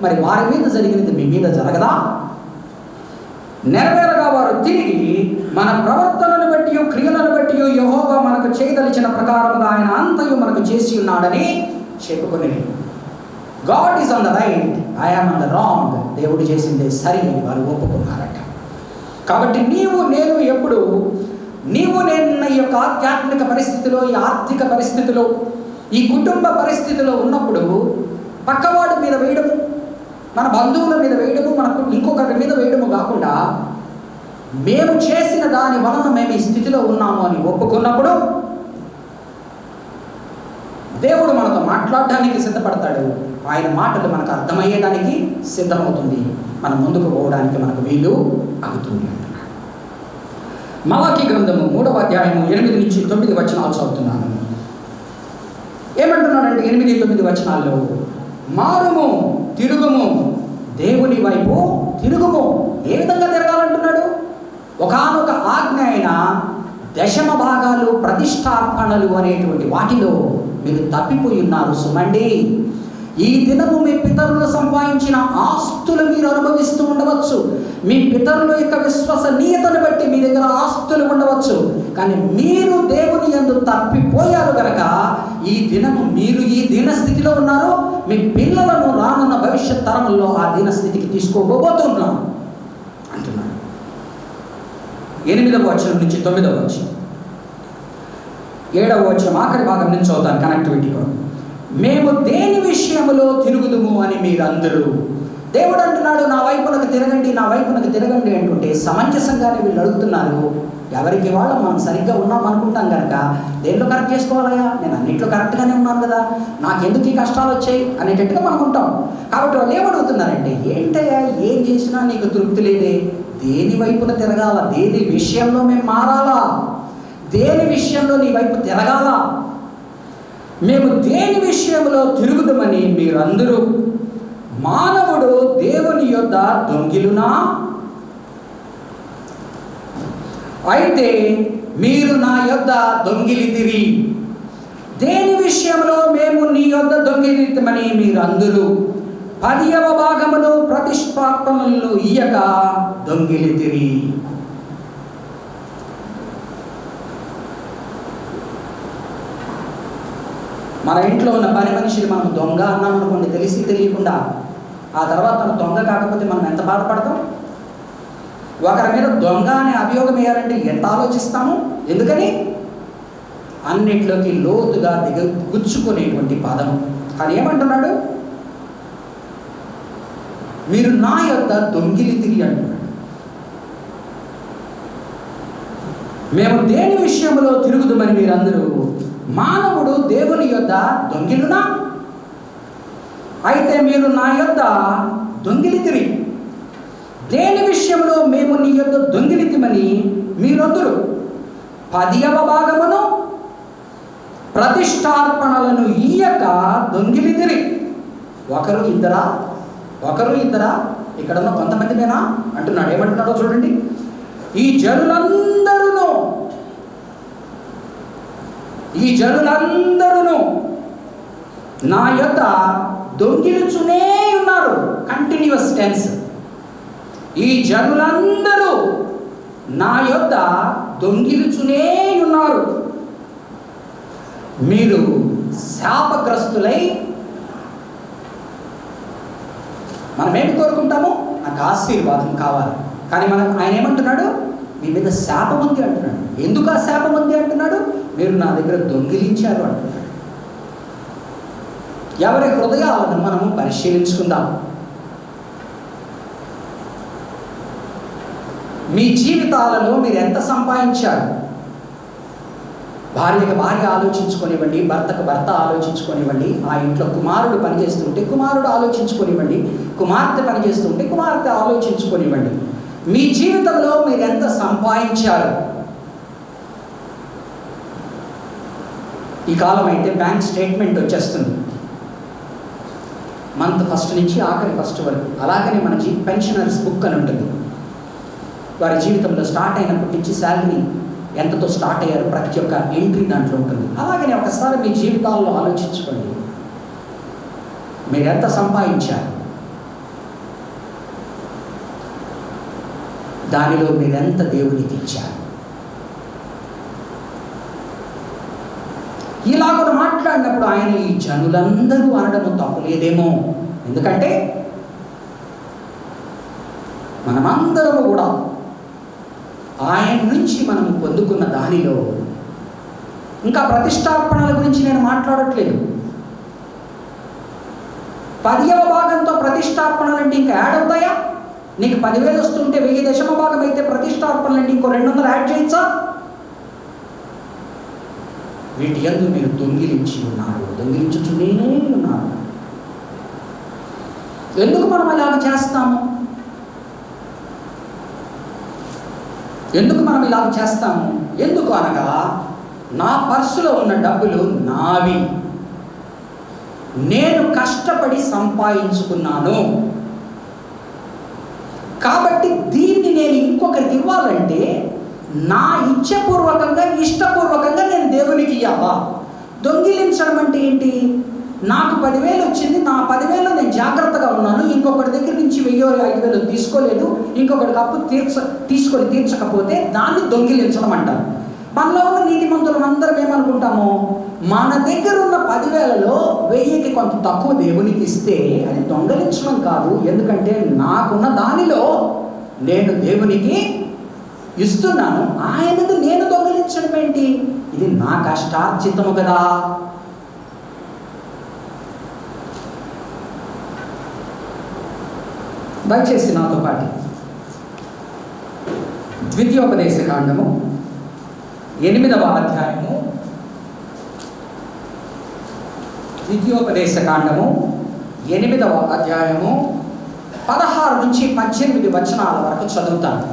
మరి వారి మీద జరిగినది మీ మీద జరగదా? నెరవేరగా వారు తిరిగి మన ప్రవర్తనను బట్టి క్రియలను బట్టి యెహోవా మనకు చేయదలిచిన ప్రకారముగా ఆయన అంతయు మనకు చేసి ఉన్నాడని చెప్పుకుని, God is on the right, I am on the wrong, దేవుడు చేసిందే సరి అని వారు ఒప్పుకున్నారట. కాబట్టి నీవు నేను ఎప్పుడు ఈ యొక్క ఆధ్యాత్మిక పరిస్థితిలో, ఈ ఆర్థిక పరిస్థితిలో, ఈ కుటుంబ పరిస్థితిలో ఉన్నప్పుడు పక్కవాడి మీద వేయడము, మన బంధువుల మీద వేయడము, మనకు ఇంకొకరి మీద వేయడము కాకుండా మేము చేసిన దాని వలన మేము ఈ స్థితిలో ఉన్నాము అని ఒప్పుకున్నప్పుడు దేవుడు మనతో మాట్లాడడానికి సిద్ధపడతాడు. ఆయన మాటలు మనకు అర్థమయ్యేదానికి సిద్ధమవుతుంది, మనం ముందుకు పోవడానికి మనకు వీలు అవుతుంది అంటున్నాడు. మలాకి గ్రంథము 3వ అధ్యాయము 8 నుంచి 9 వచనాలు చదువుతున్నాను. ఏమంటున్నాడంటే 8-9 వచనాల్లో, మారుము, తిరుగుము, దేవుని వైపు తిరుగుము. ఏ విధంగా తిరగాలంటున్నాడు? ఒకానొక ఆజ్ఞ అయిన దశమ భాగాలు, ప్రతిష్టార్పణలు అనేటువంటి వాటిలో మీరు తప్పిపోయి ఉన్నారు సుమండి. ఈ దినము మీ పితరులు సంపాదించిన ఆస్తులు మీరు అనుభవిస్తూ ఉండవచ్చు. మీ పితరుల యొక్క విశ్వసనీయతను బట్టి మీ దగ్గర ఆస్తులు ఉండవచ్చు. కానీ మీరు దేవుని యందు తప్పిపోయారు కనుక ఈ దినము మీరు ఈ దీనస్థితిలో ఉన్నారు. మీ పిల్లలను రానున్న భవిష్యత్ తరముల్లో ఆ దీనస్థితికి తీసుకోబోతున్నారు అంటున్నాడు. 8వ వచనం నుంచి 9వ వచనం, 7వ వచనం ఆఖరి భాగం నుంచి చదువుతాను కనెక్టివిటీ కూడా. మేము దేని విషయములో తిరుగుదుము అని మీరందరూ దేవుడు అంటున్నాడు నా వైపునకు తిరగండి, నా వైపునకు తిరగండి అంటుంటే సమంజసంగానే వీళ్ళు అడుగుతున్నారు. ఎవరికి వాళ్ళు మనం సరిగ్గా ఉన్నాం అనుకుంటాం కనుక దేంట్లో కరెక్ట్ చేసుకోవాలయ్యా, నేను అన్నింటిలో కరెక్ట్గానే ఉన్నాను కదా, నాకెందుకు ఈ కష్టాలు వచ్చాయి అనేటట్టుగా మనం ఉంటాం. కాబట్టి వాళ్ళు ఏమడుగుతున్నారంటే, ఏంటయ్యా ఏం చేసినా నీకు తృప్తి లేదే, దేని వైపున తిరగాల, దేని విషయంలో మేము మారాలా, దేని విషయంలో నీ వైపు తిరగాల, మేము దేని విషయంలో తిరుగుదామని మీరందరూ, మానవుడు దేవుని యొద్ద దొంగిలునా, అయితే మీరు నా యొద్ద దొంగిలితిరి. దేని విషయంలో మేము నీ యొద్ద దొంగిలితమని మీరందరూ 10వ భాగమును ప్రతిష్టాపనలు ఇయ్యక దొంగిలితిరి. మన ఇంట్లో ఉన్న పని మనిషిని మనం దొంగ అన్నాం అనుకోండి, తెలిసి తెలియకుండా, ఆ తర్వాత మన దొంగ కాకపోతే మనం ఎంత బాధపడతాం? ఒకరి మీద దొంగ అనే అభియోగం వేయాలంటే ఎంత ఆలోచిస్తాము? ఎందుకని? అన్నిట్లోకి లోతుగా గుచ్చుకునేటువంటి పదం. కానీ ఏమంటున్నాడు? మీరు నా యొద్ద దొంగిలితిరి అంటున్నాడు. మేము దేని విషయంలో తిరుగుదామని మీరందరూ, మానవుడు దేవుని యొద్ద దొంగిలునా, అయితే మీరు నా యొద్ద దొంగిలితిరి. దేని విషయంలో మేము నీ యొద్ద దొంగిలితిమని మీరందరూ 10వ భాగమును ప్రతిష్టార్పణలను ఇయ్యక దొంగిలితిరి. ఒకరు ఇద్దరా ఇక్కడ ఉన్న కొంతమందినేనా అంటున్నాడు. ఏమంటున్నాడో చూడండి. ఈ జనులందరూ నా యొద్ద దొంగిలుచునే ఉన్నారు. Continuous tense. ఈ జనులందరూ నా యొద్ద దొంగిలుచునే ఉన్నారు. మీరు శాపగ్రస్తులై, మనం ఏమి కోరుకుంటాము? నాకు ఆశీర్వాదం కావాలి. కానీ ఆయన ఏమంటున్నాడు? మీ మీద శాపం ఉంది అంటున్నాడు. ఎందుకు ఆ శాపం ఉంది అంటున్నాడు? మీరు నా దగ్గర దొంగిలించారు అంటున్నాడు. ఎవరి హృదయాలను మనము పరిశీలించుకుందాం. మీ జీవితాలలో మీరు ఎంత సంపాదించారు? భార్యకు భార్య ఆలోచించుకొనివ్వండి, భర్తకు భర్త ఆలోచించుకొనివ్వండి, ఆ ఇంట్లో కుమారుడు పనిచేస్తుంటే కుమారుడు ఆలోచించుకొనివ్వండి, కుమార్తె పనిచేస్తుంటే కుమార్తె ఆలోచించుకొనివ్వండి. మీ జీవితంలో మీరు ఎంత సంపాదించారు? ఈ కాలం అయితే బ్యాంక్ స్టేట్మెంట్ వచ్చేస్తుంది, మంత్ ఫస్ట్ నుంచి ఆఖరి ఫస్ట్ వరకు. అలాగనే మన పెన్షనర్స్ బుక్ అని ఉంటుంది. వారి జీవితంలో స్టార్ట్ అయినప్పటి నుంచి శాలరీ ఎంతతో స్టార్ట్ అయ్యారు ప్రతి ఒక్క ఎంట్రీ దాంట్లో ఉంటుంది. అలాగనే ఒకసారి మీ జీవితాల్లో ఆలోచించుకోండి, మీరు ఎంత సంపాదించారు, దానిలో మీరెంత దేవునికి ఇచ్చారు. ఇలా కూడా మాట్లాడినప్పుడు ఆయన ఈ జనులందరూ అనడము తప్పులేదేమో. ఎందుకంటే మనమందరము కూడా ఆయన నుంచి మనము పొందుకున్న దానిలో, ఇంకా ప్రతిష్టార్పణల గురించి నేను మాట్లాడట్లేదు. 10వ భాగంతో ప్రతిష్టార్పణలు అంటే ఇంకా యాడ్ అవుతాయా? నీకు 10,000 వస్తుంటే 1000 దశమ భాగం అయితే ప్రతిష్టార్పణలు అంటే ఇంకో 200 యాడ్ చేయొచ్చా? వీటి యందు మీరు దొంగిలించుచునే ఉన్నారు. ఎందుకు మనం అలాగ చేస్తాము? ఎందుకు అనగా, నా పర్సులో ఉన్న డబ్బులు నావి, నేను కష్టపడి సంపాదించుకున్నాను. కాబట్టి దీన్ని నేను ఇంకొకరికి ఇవ్వాలంటే నా ఇష్టపూర్వకంగా నేను దేవునికి ఇవ్వాలా? దొంగిలించడం అంటే ఏంటి? నాకు 10,000 వచ్చింది, నా 10,000లో నేను జాగ్రత్తగా ఉన్నాను, ఇంకొకటి దగ్గర నుంచి 1,000-5,000 తీసుకోలేదు, ఇంకొకటికి అప్పు తీర్చకపోతే దాన్ని దొంగిలించడం అంటారు. మనలో ఉన్న నీతిమంతులం అందరం ఏమనుకుంటాము? మన దగ్గర ఉన్న 10,000లో 1,000కి కొంత తక్కువ దేవునికి ఇస్తే అది దొంగిలించడం కాదు. ఎందుకంటే నాకున్న దానిలో నేను దేవునికి ఇస్తున్నాను, ఆయనది నేను దొంగిలించడం ఏంటి? ఇది నా కష్టార్జితము కదా. దయచేసి నాతో పాటు ద్వితీయోపదేశ కాండము 8వ అధ్యాయము, ద్వితీయోపదేశ కాండము 8వ అధ్యాయము 16 నుంచి 18 వచనాల వరకు చదువుతాను.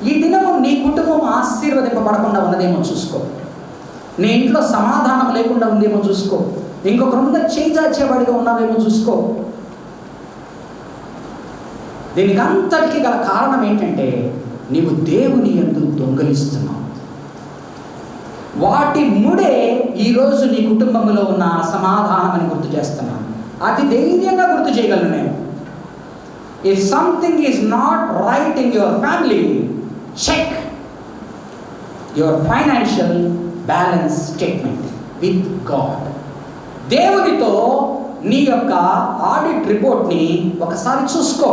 ఈ దినము నీ కుటుంబం ఆశీర్వదింపబడకుండా ఉన్నదేమో చూసుకో. నీ ఇంట్లో సమాధానం లేకుండా ఉందేమో చూసుకో. ఇంకొకరు ముందు చేజార్చేవాడిగా ఉన్నావేమో చూసుకో. దీనికి అంతటికీ గల కారణం ఏంటంటే నీవు దేవుని యందు దొంగలిస్తున్నావు. వాటి ముడే ఈరోజు నీ కుటుంబంలో ఉన్న అసమాధానం అని గుర్తు చేస్తున్నాను. అతి ధైర్యంగా గుర్తు చేయగలను నేను. If something is not right in your family, check your financial balance statement with God. దేవునితో నీ యొక్క ఆడిట్ రిపోర్ట్ని ఒకసారి చూసుకో.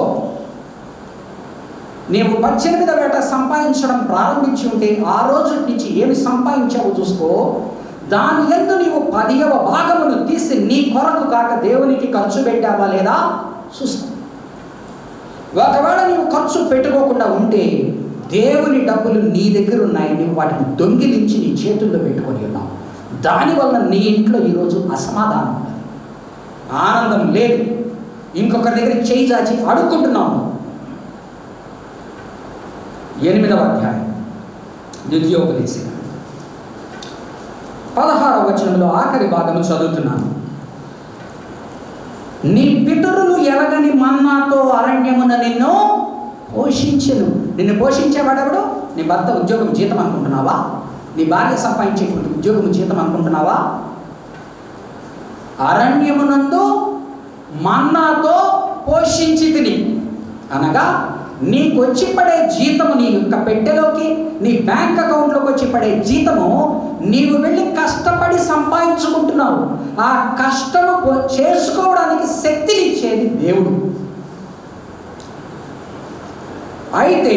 నీవు 18వ ఏట సంపాదించడం ప్రారంభించి ఉంటే ఆ రోజు నుంచి ఏమి సంపాదించావో చూసుకో. దాని యందు నీవు 10వ భాగమును తీసి నీ కొరకు కాక దేవునికి ఖర్చు పెట్టావా లేదా చూసుకో. ఒకవేళ నీవు ఖర్చు పెట్టుకోకుండా ఉంటే దేవుని డబ్బులు నీ దగ్గర ఉన్నాయి, నువ్వు వాటిని దొంగిలించి నీ చేతుల్లో పెట్టుకొని ఉన్నావు. దానివల్ల నీ ఇంట్లో ఈరోజు అసమాధానం ఉన్నది, ఆనందం లేదు, ఇంకొకరి దగ్గర చేయి చాచి అడుక్కుంటున్నావు. 8వ అధ్యాయం ద్వితీయోపదేశం 16వ వచనంలో ఆఖరి భాగము చదువుతున్నాను. నీ పితరులు ఎరగని మన్నాతో అరణ్యమున నిన్ను పోషించెను. నిన్ను పోషించేవాడెవడు? నీ భర్త ఉద్యోగం జీతం అనుకుంటున్నావా? నీ భార్య సంపాదించేటువంటి ఉద్యోగం జీతం అనుకుంటున్నావా? అరణ్యమునందు మన్నాతో పోషించితిని అనగా నీకు వచ్చి పడే జీతము, నీ యొక్క పెట్టెలోకి, నీ బ్యాంక్ అకౌంట్లోకి వచ్చి పడే జీతము నీవు వెళ్ళి కష్టపడి సంపాదించుకుంటున్నావు. ఆ కష్టము చేసుకోవడానికి శక్తినిచ్చేది దేవుడు. అయితే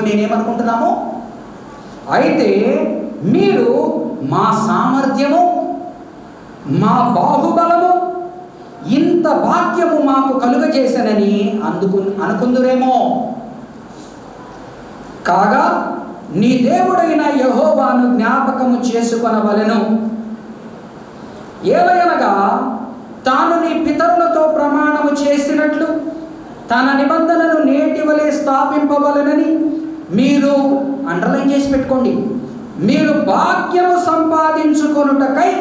నేనేమనుకుంటున్నాము? అయితే మీరు మా సామర్థ్యము, మా బాహుబలము, ఇంత భాగ్యము మాకు కలుగజేసనని అనుకుందురేమో. కాగా నీ దేవుడైన యెహోవాను జ్ఞాపకము చేసుకొనవలెను. ఏలయనగా తాను నీ పితరులతో ప్రమాణము చేసినట్లు తన నిబంధనను నేటి వలె స్థాపింపవలెనని మీరు అండర్లైన్ చేసి పెట్టుకోండి. మీరు భాగ్యము సంపాదించుకొనుటకై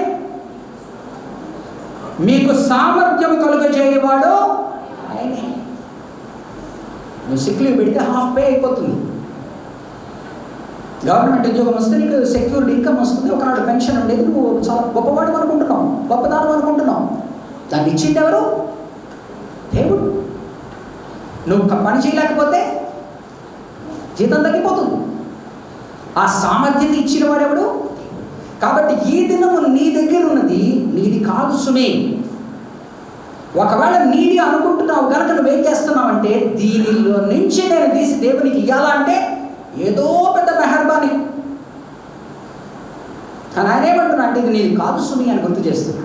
మీకు సామర్థ్యం కలుగజేయవాడు ఆయనే. నువ్వు సిక్ లీవ్ పెడితే హాఫ్ పే అయిపోతుంది. గవర్నమెంట్ ఉద్యోగం వస్తే నీకు సెక్యూర్డ్ ఇన్కమ్ వస్తుంది. ఒకనాడు పెన్షన్ ఉండేది. నువ్వు చాలా గొప్పవాడు అనుకుంటున్నావు, గొప్పదానం అనుకుంటున్నావు. దాన్ని ఇచ్చింది ఎవరు? దేవుడు. నువ్వు పని చేయలేకపోతే జీతం తగ్గిపోతుంది. ఆ సామర్థ్యత ఇచ్చిన వాడెవడు? కాబట్టి ఈ దినము నీ దగ్గర ఉన్నది నీది కాదు సుమే. ఒకవేళ నీది అనుకుంటున్నావు కనుక నువ్వేం చేస్తున్నావంటే దీనిలో నుంచి నేను తీసి దేవునికి ఇవ్వాలా అంటే ఏదో పెద్ద మెహర్బానీ. కానీ ఆయన ఏమంటున్నా అంటే ఇది నీది కాదు సుమి అని గుర్తు చేస్తున్నా.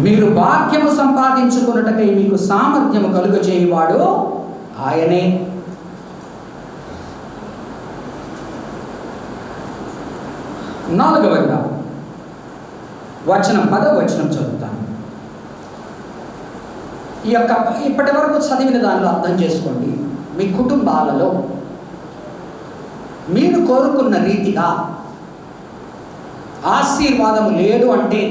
మీరు భాగ్యము సంపాదించుకున్నటకై మీకు సామర్థ్యము కలుగజేయువాడు ఆయనే. నాలుగవదిగా వచనం 10వ వచనం చదువుతాను. ఈ యొక్క ఇప్పటి వరకు చదివిన దానిలో అర్థం చేసుకోండి. మీ కుటుంబాలలో మీరు కోరుకున్న రీతిగా ఆశీర్వాదము లేదు అంటే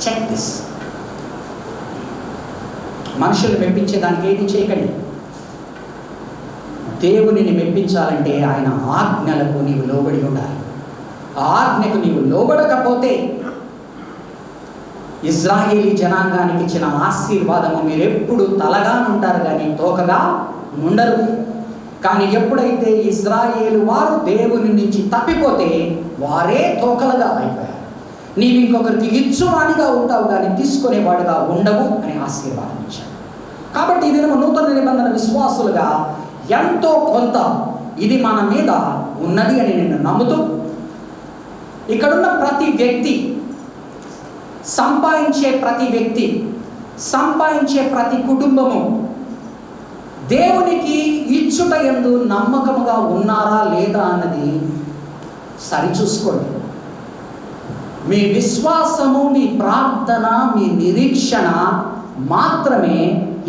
చెక్ దిస్. మనుషులు మెప్పించేదానికి ఏది చేయకండి. దేవునిని మెప్పించాలంటే ఆయన ఆజ్ఞలకు నీవు లోబడి ఉండాలి. ఆ ఆజ్ఞకు నీవు లోబడకపోతే ఇజ్రాయేలీ జనాంగానికి ఇచ్చిన ఆశీర్వాదము మీరెప్పుడు తలగా ఉంటారు కానీ తోకగా ఉండరు. కానీ ఎప్పుడైతే ఇజ్రాయేలు వారు దేవుని నుంచి తప్పిపోతే వారే తోకలుగా అయిపోయారు. నీవు ఇంకొకరికి ఇచ్చువాడిగా ఉంటావు కానీ తీసుకునేవాడుగా ఉండవు అని ఆశీర్వాదం ఇచ్చాడు. కాబట్టి ఇది నూతన నిబంధన విశ్వాసులుగా ఎంతో కొంత ఇది మన మీద ఉన్నది అని నేను నమ్ముతూ ఇక్కడున్న ప్రతి వ్యక్తి, సంపాదించే ప్రతి వ్యక్తి, సంపాదించే ప్రతి కుటుంబము దేవునికి ఇచ్చుట యందు నమ్మకముగా ఉన్నారా లేదా అన్నది సరిచూసుకోండి. మీ విశ్వాసము, మీ ప్రార్థన, మీ నిరీక్షణ మాత్రమే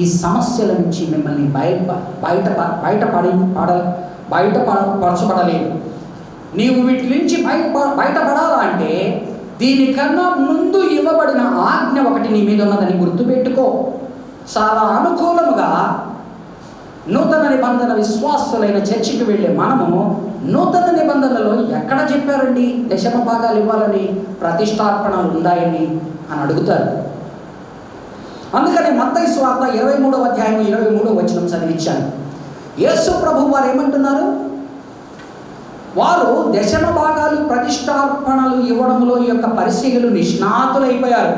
ఈ సమస్యల నుంచి మిమ్మల్ని బయటపరచబడలేదు. నీవు వీటి నుంచి బయటపడాలంటే దీనికన్నా ముందు ఇవ్వబడిన ఆజ్ఞ ఒకటి నీ మీద ఉన్నదని గుర్తుపెట్టుకో. చాలా అనుకూలముగా నూతన నిబంధన విశ్వాసులైన చర్చికి వెళ్ళే మనము నూతన నిబంధనలో ఎక్కడ చెప్పారండి దశమ భాగాలు ఇవ్వాలని, ప్రతిష్టార్పణలు ఉన్నాయని అని అడుగుతారు. అందుకని మత్తయి సువార్త 23వ అధ్యాయం 23వ వచనం చదివించాను. యేసు ప్రభు వారు ఏమంటున్నారు? వారు దశమ భాగాలు, ప్రతిష్టార్పణలు ఇవ్వడంలో ఈ యొక్క పరిశీలు నిష్ణాతులైపోయారు.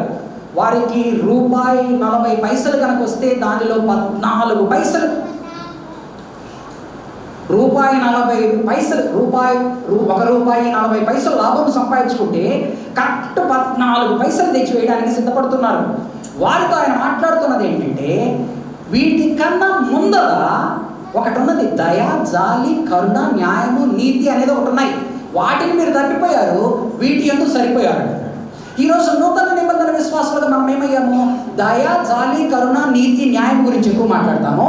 వారికి ₹40 కనుక వస్తే దానిలో 14 పైసలు, ₹1.40 లాభం సంపాదించుకుంటే కరెక్ట్ 14 పైసలు తెచ్చి వేయడానికి సిద్ధపడుతున్నారు. వారితో ఆయన మాట్లాడుతున్నది ఏంటంటే, వీటికన్నా ముందర ఒకటి ఉన్నది, దయ, జాలి, కరుణ, న్యాయము, నీతి అనేది ఒకటి ఉన్నాయి. వాటిని మీరు తప్పిపోయారు, వీటి ఎందుకు సరిపోయారు. ఈరోజు నూతన నిబంధన విశ్వాసాలుగా మనం ఏమయ్యాము? దయ, జాలి, కరుణ, నీతి, న్యాయం గురించి ఎక్కువ మాట్లాడతాము,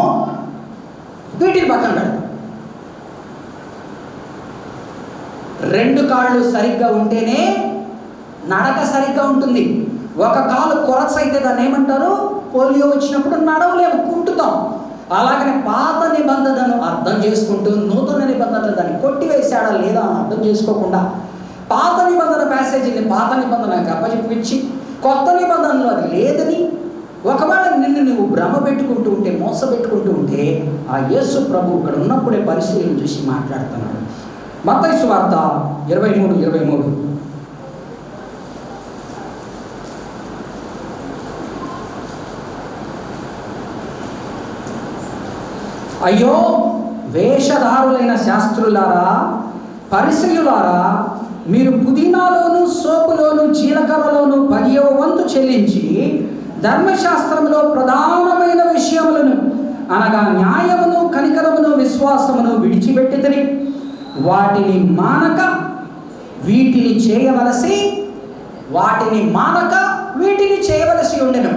వీటిని పక్కన పెడతాం. 2 కాళ్ళు సరిగ్గా ఉంటేనే నడక సరిగ్గా ఉంటుంది. ఒక కాలు కొరసైతే దాన్ని ఏమంటారు? పోలియో వచ్చినప్పుడు నడవలేము, కుంటుతాం. అలాగనే పాత నిబంధనను అర్థం చేసుకుంటూ నూతన నిబంధనలు దాన్ని కొట్టివేశాడా లేదా అని అర్థం చేసుకోకుండా పాత నిబంధన ప్యాసేజీని పాత నిబంధనకు అప్పచెప్పించి కొత్త నిబంధనలు అది లేదని ఒకవేళ నిన్ను నువ్వు భ్రమ పెట్టుకుంటూ ఉంటే, మోసపెట్టుకుంటూ ఉంటే, ఆ యేసు ప్రభు ఇక్కడ ఉన్నప్పుడే పరిశీలన చూసి మాట్లాడుతున్నాడు. మత్తయి సువార్త 23:23. అయ్యో వేషధారులైన శాస్త్రులారా, పరిసయ్యులారా, మీరు పుదీనాలోను, సోపులోను, జీలకర్రలోను 10వ వంతు చెల్లించి ధర్మశాస్త్రంలో ప్రధానమైన విషయములను అనగా న్యాయమును, కనికరమును, విశ్వాసమును విడిచిపెట్టితిరి. వాటిని మానక వీటిని చేయవలసి ఉండెను.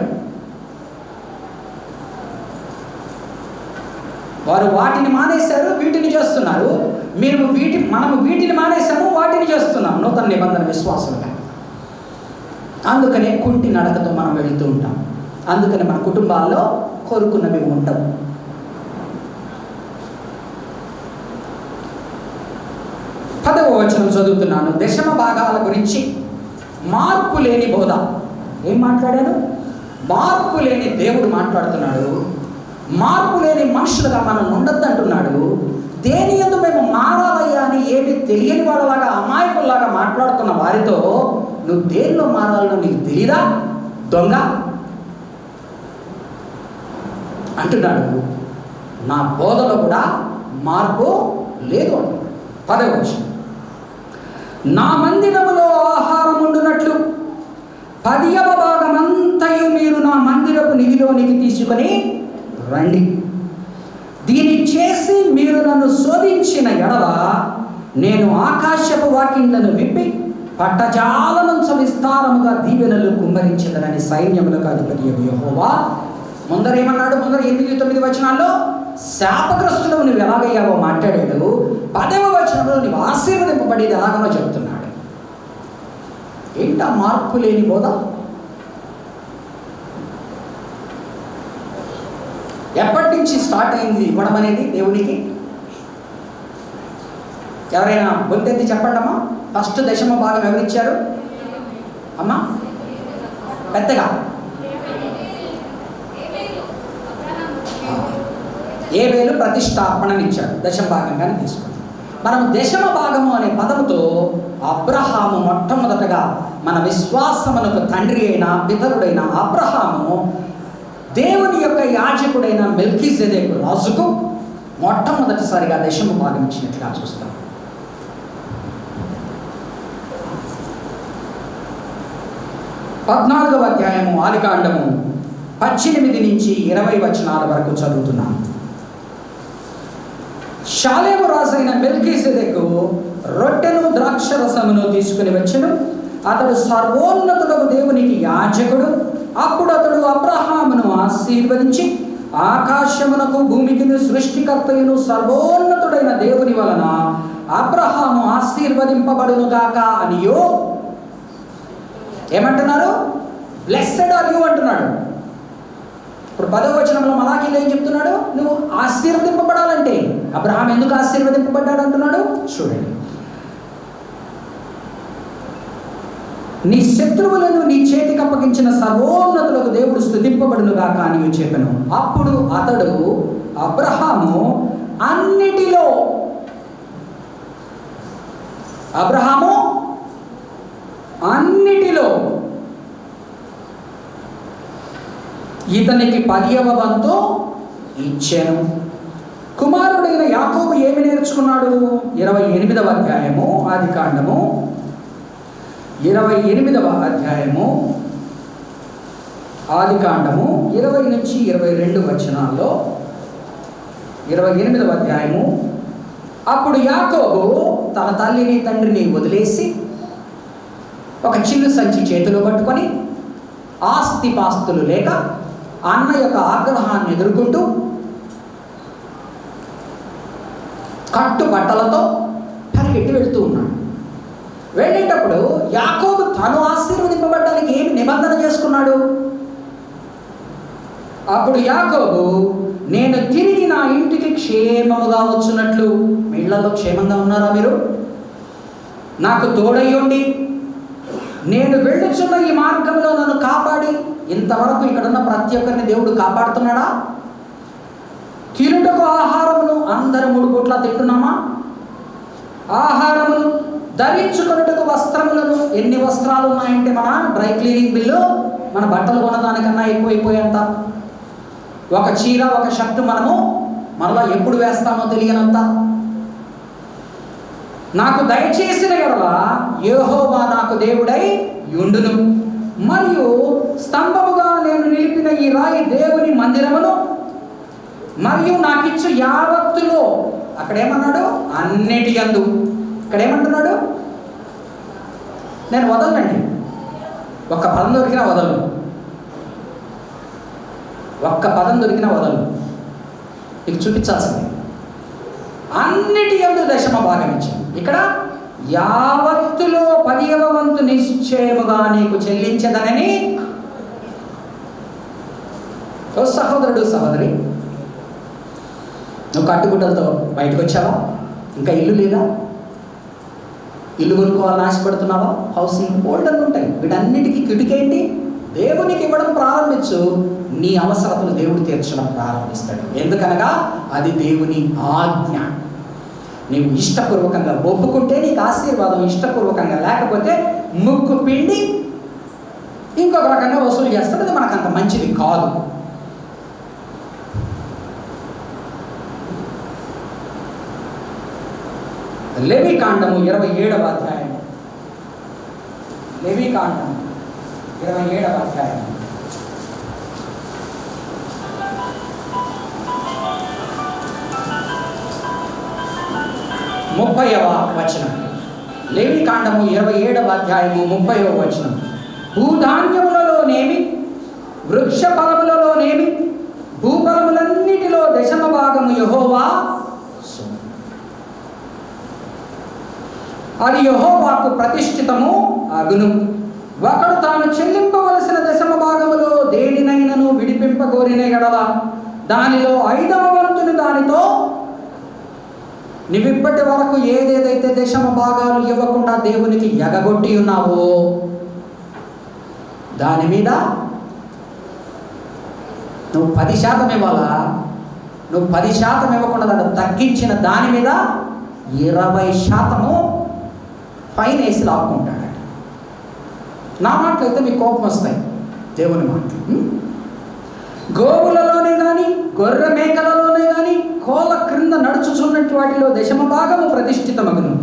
వారు వాటిని మానేశారు, వీటిని చేస్తున్నారు. మనము వీటిని మానేశాము, వాటిని చేస్తున్నాం నూతన నిబంధన విశ్వాసంగా. అందుకనే కుంటి నడకతో మనం వెళుతూ ఉంటాం. అందుకని మన కుటుంబాల్లో కోరుకున్నవి ఉండవు. వచనం చదువుతున్నాను. దశమ భాగాల గురించి మార్పు లేని బోధ. ఏం మాట్లాడాడు? మార్పు లేని దేవుడు మాట్లాడుతున్నాడు. మార్పు లేని మనుషులుగా మనం ఉండద్దు అంటున్నాడు. దేని యందు మేము మారాలయ్యా అని ఏమి తెలియని వాళ్ళలాగా, అమాయకుల్లాగా మాట్లాడుతున్న వారితో నువ్వు దేనిలో మారాలో నీకు తెలియదా దొంగ అంటున్నాడు. నా బోధలో కూడా మార్పు లేదు అంటున్నాడు. 10వ వచనం. నా మందిరములో ఆహారం ఉండునట్లు 10వ భాగమంతయు మీరు నా మందిరపు నిధిలోనికి తీసుకొని రండి. దీన్ని చేసి మీరు నన్ను శోధించిన ఎడల నేను ఆకాశపు వాకిండ్లను విప్పి పట్టజాలమంచ విస్తారముగా దీవెనలు కుమ్మరించదనని సైన్యములకు అధిపతి యెహోవా. ముందరేమన్నాడు? 8-9 వచనాల్లో శాపగ్రస్తులు నువ్వు ఎలాగయ్యావో మాట్లాడాడు. 10వ వచనంలో నువ్వు ఆశీర్వదింపబడేది ఎలాగనో చెప్తున్నాడు. ఏంటా మార్పు లేని బోధ? ఎప్పటి నుంచి స్టార్ట్ అయింది ఇవ్వడం అనేది దేవునికి? ఎవరైనా బొంతెత్తి చెప్పండి అమ్మా. ఫస్ట్ దశమ భాగం ఎవరిచ్చారు అమ్మా? పెద్దగా ఏబేలు ప్రతిష్టాపననిచ్చాడు, దశమ భాగంగానే తీసుకుంది. మనం దశమ భాగము అనే పదముతో అబ్రహాము మొట్టమొదటగా మన విశ్వాసమునకు తండ్రి అయిన పితరుడైన అబ్రహాము దేవుని యొక్క యాజకుడైన మెల్కీసెదెకు రాజుకు మొట్టమొదటిసారిగా దశమ భాగం ఇచ్చినట్లుగా చూస్తాం. 14వ అధ్యాయము ఆదికాండము 18 నుంచి 20 వచనాల వరకు చదువుతున్నాం. షాలేము రాజైన మెల్కీసెదెకు రొట్టెను ద్రాక్షరసమును తీసుకుని వచ్చెను. అతడు సర్వోన్నతుడకు దేవునికి యాజకుడు. అప్పుడు అతడు అబ్రహామును ఆశీర్వదించి, ఆకాశమునకు భూమికి సృష్టికర్తయును సర్వోన్నతుడైన దేవుని వలన అబ్రహాము ఆశీర్వదింపబడును గాక అనియో. ఏమంటున్నారు? బ్లెస్సెడ్ ఆర్ యు అంటున్నాడు. ఇప్పుడు 10వ వచనంలో మలాకీలో ఏం చెప్తున్నాడు? నువ్వు ఆశీర్వదింపబడాలంటే అబ్రహాం ఎందుకు ఆశీర్వదింపబడ్డాడు అంటున్నాడు చూడండి. నీ శత్రువులను నీ చేతికి అప్పగించిన సర్వోన్నతులకు దేవుడు స్తుతింపబడునుగా కానీ చెప్పెను. అప్పుడు అతడు అబ్రహాము అన్నిటిలో ఇతనికి 10వ వంతు ఇచ్చాను. కుమారుడైన యాకోబు ఏమి నేర్చుకున్నాడు? 28వ అధ్యాయము ఆదికాండము 28వ అధ్యాయము ఆదికాండము 20 నుంచి 22 వచనాల్లో 28వ అధ్యాయము. అప్పుడు యాకోబు తన తల్లిని తండ్రిని వదిలేసి ఒక చిల్లు సంచి చేతిలో పట్టుకొని ఆస్తిపాస్తులు లేక అన్న యొక్క ఆగ్రహాన్ని ఎదుర్కొంటూ కట్టు బట్టలతో పరిగెట్టి వెళ్తూ ఉన్నాడు. వెళ్ళేటప్పుడు యాకోబు తను ఆశీర్వదింపబడడానికి ఏమి నిబంధన చేసుకున్నాడు? అప్పుడు యాకోబు, నేను తిరిగి నా ఇంటికి క్షేమముగా వచ్చున్నట్లు. మీ ఇళ్లలో క్షేమంగా ఉన్నారా మీరు? నాకు తోడయ్యండి, నేను వెళ్ళుచున్న ఈ మార్గంలో నన్ను కాపాడి. ఇంతవరకు ఇక్కడున్న ప్రతి ఒక్కరిని దేవుడు కాపాడుతున్నాడా? తినుటకు ఆహారమును అందరం 3 పూట్ల తింటున్నామా? ఆహారమును, ధరించుకొనుటకు వస్త్రములను, ఎన్ని వస్త్రాలు ఉన్నాయంటే మన డ్రై క్లీనింగ్ బిల్లు మన బట్టలు కొనదానికన్నా ఎక్కువైపోయేంత. ఒక చీర ఒక షర్టు మనలో ఎప్పుడు వేస్తామో తెలియనంత. నాకు దయచేసిన ఎడల యెహోవా నాకు దేవుడై యుండును, మరియు స్తంభముగా నేను నిలిపిన ఈ రాయి దేవుని మందిరమును, మరియు నాకిచ్చు యావత్తులో. అక్కడ ఏమన్నాడు? అన్నిటి యందు. ఇక్కడ ఏమంటున్నాడు? నేను వదలండి, ఒక్క పదం దొరికినా వదలను, ఒక్క పదం దొరికినా వదలను. నీకు చూపించాల్సింది అన్నిటి యందు 10వ భాగం ఇచ్చింది. ఇక్కడ యావత్తులో 10వ వంతు నిశ్చయముగా నీకు చెల్లించదనని. ఓ సహోదరుడు సహోదరి, నువ్వు కట్టుగుడ్డలతో బయటకు వచ్చావా? ఇంకా ఇల్లు లేదా? ఇల్లు కొనుక్కోవాలని ఆశపడుతున్నావా? హౌసింగ్ హోల్డర్లు ఉంటాయి. వీటన్నిటికీ కిటికేంటి? దేవునికి ఇవ్వడం ప్రారంభించు, నీ అవసరతలు దేవుడు తీర్చడం ప్రారంభిస్తాడు. ఎందుకనగా అది దేవుని ఆజ్ఞ. నీవు ఇష్టపూర్వకంగా ఒప్పుకుంటే నీకు ఆశీర్వాదం, ఇష్టపూర్వకంగా లేకపోతే ముక్కు పిండి ఇంకొక రకంగా వసూలు చేస్తాడు. అది మనకు అంత మంచిది కాదు. లేవీకాండము 27వ అధ్యాయం. లేవీకాండము 27వ అధ్యాయం 30వ వచనం. లేవీకాండము 27వ అధ్యాయము 30వ వచనం. భూధాన్యములలోనేమి, వృక్ష ఫలములలోనేమి, భూఫలములన్నిటిలో 10వ భాగము యెహోవా, అది యెహోవాకు ప్రతిష్ఠితము అగును. ఒకడు తాను చెల్లింపవలసిన 10వ భాగములో దేనినైనను విడిపింపగోరిన ఎడల దానిలో 5వ వంతుని దానితో, నువ్విప్పటి వరకు ఏదేదైతే 10వ భాగాలు ఇవ్వకుండా దేవునికి ఎగగొట్టి ఉన్నావో దాని మీద నువ్వు 10% ఇవ్వాలా? నువ్వు 10% ఇవ్వకుండా దాన్ని తగ్గించిన దాని మీద 20% ఫైన్ వేసి లాక్కుంటాడట. నా మాటలు అయితే మీకు కోపం వస్తాయి, దేవుని మాటలు. గోవులలోనే కానీ, గొర్రె మేకలలోనే కానీ, కోల క్రింద నడుచుచున్నట్టు వాటిలో 10వ భాగము ప్రతిష్ఠితమగును.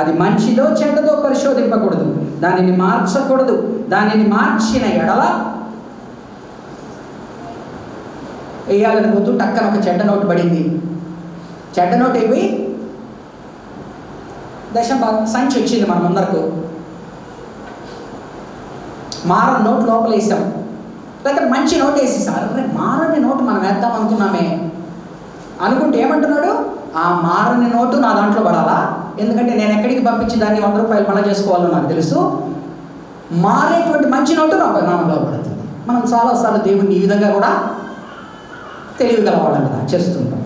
అది మంచిదో చెడ్డదో పరిశోధింపకూడదు. దానిని మార్చకూడదు. దానిని మార్చిన ఎడల వేయాలని పోతూ టక్కన ఒక చెడ్డ నోటు పడింది. చెడ్డ నోటు అయిపోయి సంచి వచ్చింది మన ముందరకు. మారని నోటు లోపల వేసాం, లేకపోతే మంచి నోటు వేసేసాం. అరే మారని నోటు మనం వేద్దాం అనుకున్నామే అనుకుంటే ఏమంటున్నాడు, ఆ మారని నోటు నా దాంట్లో పడాలా? ఎందుకంటే నేను ఎక్కడికి పంపించి దాన్ని 100 రూపాయలు మళ్ళీ చేసుకోవాలో నాకు తెలుసు. మారేటువంటి మంచి నోటు నాలో పడుతుంది. మనం చాలాసార్లు దేవుడిని ఈ విధంగా కూడా తెలియగలవాళ్ళం కదా చేస్తుంటాం.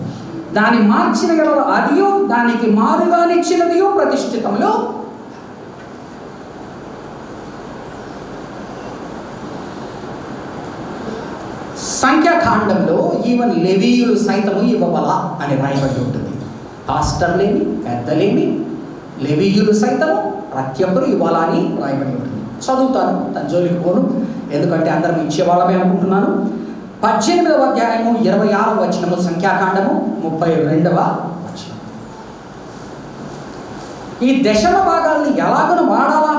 దాన్ని మార్చిన అదియో దానికి మారుగానిచ్చినదియో ప్రతిష్ఠితంలో సంఖ్యాకాండంలో ఈవెన్ లెవీయులు సైతము ఇవ్వవల అని రాయబడి ఉంటుంది. పాస్టర్లేమి పెద్దలేమి లెవీయులు సైతము ప్రతి ఒక్కరు ఇవ్వాలా అని రాయబడి ఉంటుంది. చదువుతాను, తన జోలికి పోను, ఎందుకంటే అందరం ఇచ్చేవాళ్ళమే అనుకుంటున్నాను. 18వ అధ్యాయము 26వ వచనము, సంఖ్యాకాండము 32వ వచనం. ఈ దశమ భాగాల్ని ఎలాగను వాడాలా?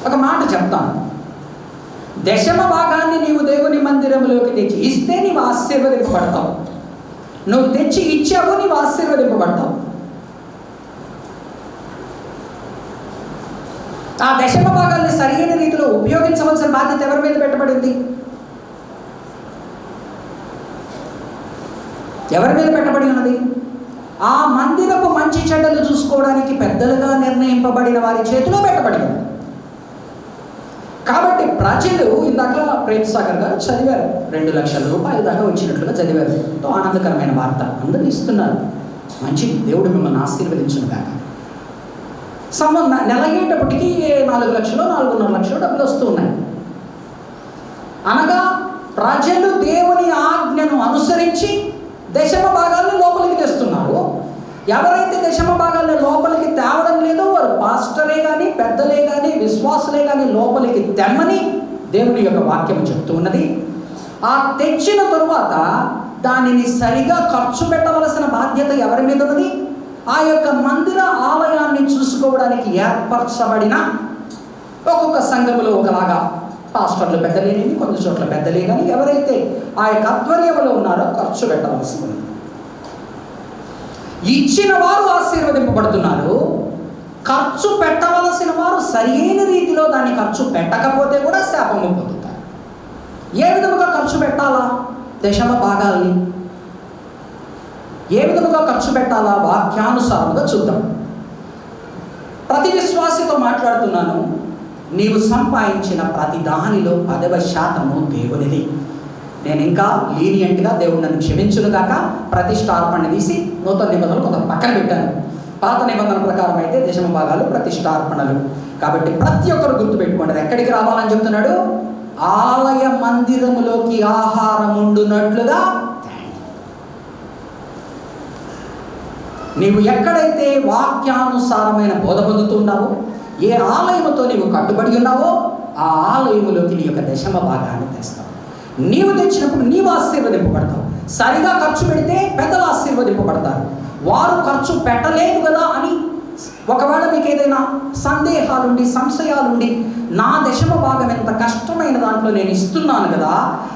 ఒక మాట చెప్తాను. దశమ భాగాన్ని నీవు దేవుని మందిరంలోకి తెచ్చి ఇస్తే నీవు ఆశీర్వదింపబడతావు. నువ్వు తెచ్చి ఇచ్చావు, నీవు ఆశీర్వదింపబడతావు. ఆ దశమ భాగాల్ని సరైన రీతిలో ఉపయోగించవలసిన బాధ్యత ఎవరి మీద పెట్టబడింది? ఎవరి మీద పెట్టబడి ఉన్నది? ఆ మందిరపు మంచి చెడ్డలు చూసుకోవడానికి పెద్దలుగా నిర్ణయింపబడిన వారి చేతిలో పెట్టబడి ఉన్నది. కాబట్టి ప్రజలు ఇందాక ప్రేమ్ సాగర్ గారు చదివారు, 2 లక్షల రూపాయల దాకా వచ్చినట్లుగా చదివారు. ఎంతో ఆనందకరమైన వార్త, అందరూ ఇస్తున్నారు. మంచిది, దేవుడు మిమ్మల్ని ఆశీర్వదించును కాక. నెల అయ్యేటప్పటికి 4 లక్షలు 4.5 లక్షలు డబ్బులు వస్తూ ఉన్నాయి. అనగా ప్రజలు దేవుని ఆజ్ఞను అనుసరించి దశమ భాగాలను లోపలికి తెస్తున్నారు. ఎవరైతే దశమ భాగాలను లోపలికి తేవడం లేదో వారు పాస్టరే కానీ పెద్దలే కానీ విశ్వాసులే కానీ లోపలికి తెమ్మని దేవుని యొక్క వాక్యం చెప్తూ ఉన్నది. ఆ తెచ్చిన తరువాత దానిని సరిగా ఖర్చు పెట్టవలసిన బాధ్యత ఎవరి మీద ఉన్నది? ఆ యొక్క మందిర ఆలయాన్ని చూసుకోవడానికి ఏర్పరచబడిన ఒక్కొక్క సంఘములో ఒకలాగా పాస్టర్లు పెద్దలేని, కొన్ని చోట్ల పెద్దలే కానీ ఎవరైతే ఆ యొక్క ఆధ్వర్యంలో ఉన్నారో ఖర్చు పెట్టవలసి ఉంది. ఇచ్చిన వారు ఆశీర్వదింపబడుతున్నారు. ఖర్చు పెట్టవలసిన వారు సరైన రీతిలో దాన్ని ఖర్చు పెట్టకపోతే కూడా శాపము పొందుతారు. ఏ విధముగా ఖర్చు పెట్టాలా? దశమ భాగాల్ని ఏ విధముగా ఖర్చు పెట్టాలా? వాక్యానుసారంగా చూద్దాం. ప్రతి విశ్వాసితో మాట్లాడుతున్నాను. నీవు సంపాదించిన ప్రతి దానిలో 10% దేవునిది. నేను ఇంకా లీనియంట్గా దేవుడు నన్ను క్షమించును గాక ప్రతిష్టార్పణ తీసి నూతన నిబంధనలు కొంత పక్కన పెట్టాను. పాత నిబంధన ప్రకారం అయితే దశమ భాగాలు ప్రతిష్టార్పణలు. కాబట్టి ప్రతి ఒక్కరు గుర్తుపెట్టుకోండి. ఎక్కడికి రావాలని చెప్తున్నాడు? ఆలయ మందిరములోకి ఆహారం ఉండునట్లుగా. నీవు ఎక్కడైతే వాక్యానుసారమైన బోధ పొందుతున్నావో, ఏ ఆలయముతో నీవు కట్టుబడి ఉన్నావో ఆ ఆలయములోకి నీ యొక్క దశమ భాగాన్ని తెస్తావు. నీవు తెచ్చినప్పుడు నీవు ఆశీర్వదింపబడతావు. సరిగా ఖర్చు పెడితే పెద్దలు ఆశీర్వదింపబడతారు. వారు ఖర్చు పెట్టలేదు కదా అని ఒకవేళ మీకు ఏదైనా సందేహాలుండి సంశయాలుండి, నా దశమ భాగం ఎంత కష్టమైన దాంట్లో నేను ఇస్తున్నాను కదా,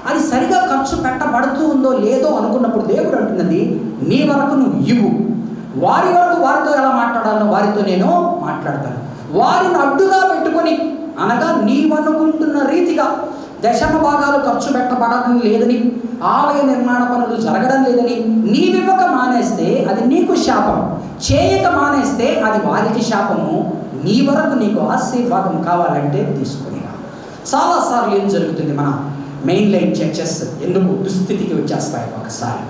అది సరిగా ఖర్చు పెట్టబడుతూ ఉందో లేదో అనుకున్నప్పుడు దేవుడు అంటున్నది, నీ వరకు నువ్వు ఇవ్వు. వారి వరకు వారితో ఎలా మాట్లాడాలో వారితో నేను మాట్లాడతాను. వారిని అడ్డుగా పెట్టుకొని, అనగా నీవనుకుంటున్న రీతిగా దశమ భాగాలు ఖర్చు పెట్టబడడం లేదని, ఆలయ నిర్మాణ పనులు జరగడం లేదని నీవివ్వక మానేస్తే అది నీకు శాపం, చేయక మానేస్తే అది వారికి శాపము. నీ వరకు నీకు ఆశీర్వాదం కావాలంటే తీసుకునిరా. చాలాసార్లు ఏం జరుగుతుంది, మన మెయిన్ లైన్ చర్చెస్ ఎందుకు దుస్థితికి వచ్చేస్తాయి? ఒకసారి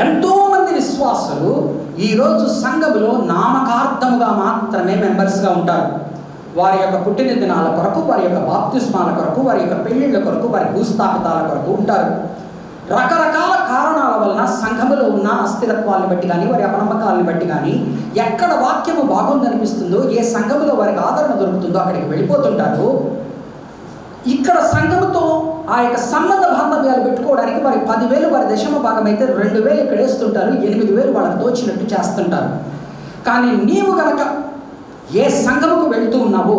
ఎంతోమంది విశ్వాసులు ఈరోజు సంఘములో నామకార్థముగా మాత్రమే మెంబర్స్గా ఉంటారు. వారి యొక్క పుట్టిన దినాల కొరకు, వారి యొక్క బాప్తిస్మాల కొరకు, వారి యొక్క పెళ్లిళ్ళ కొరకు, వారి భూస్థాపితాల కొరకు ఉంటారు. రకరకాల కారణాల వలన సంఘములో ఉన్న అస్థిరత్వాన్ని బట్టి కానీ, వారి అపనమ్మకాలను బట్టి కానీ, ఎక్కడ వాక్యము బాగుందనిపిస్తుందో, ఏ సంఘములో వారికి ఆదరణ దొరుకుతుందో అక్కడికి వెళ్ళిపోతుంటారు. ఇక్కడ సంఘముతో ఆ యొక్క సంబంధ బాంధవ్యాలు పెట్టుకోవడానికి వారి 10,000 వారి దశమ భాగం అయితే 2,000 ఇక్కడ వేస్తుంటారు, 8,000 వాళ్ళకి దోచినట్టు చేస్తుంటారు. కానీ నీవు గనక ఏ సంఘముకు వెళ్తూ ఉన్నావో,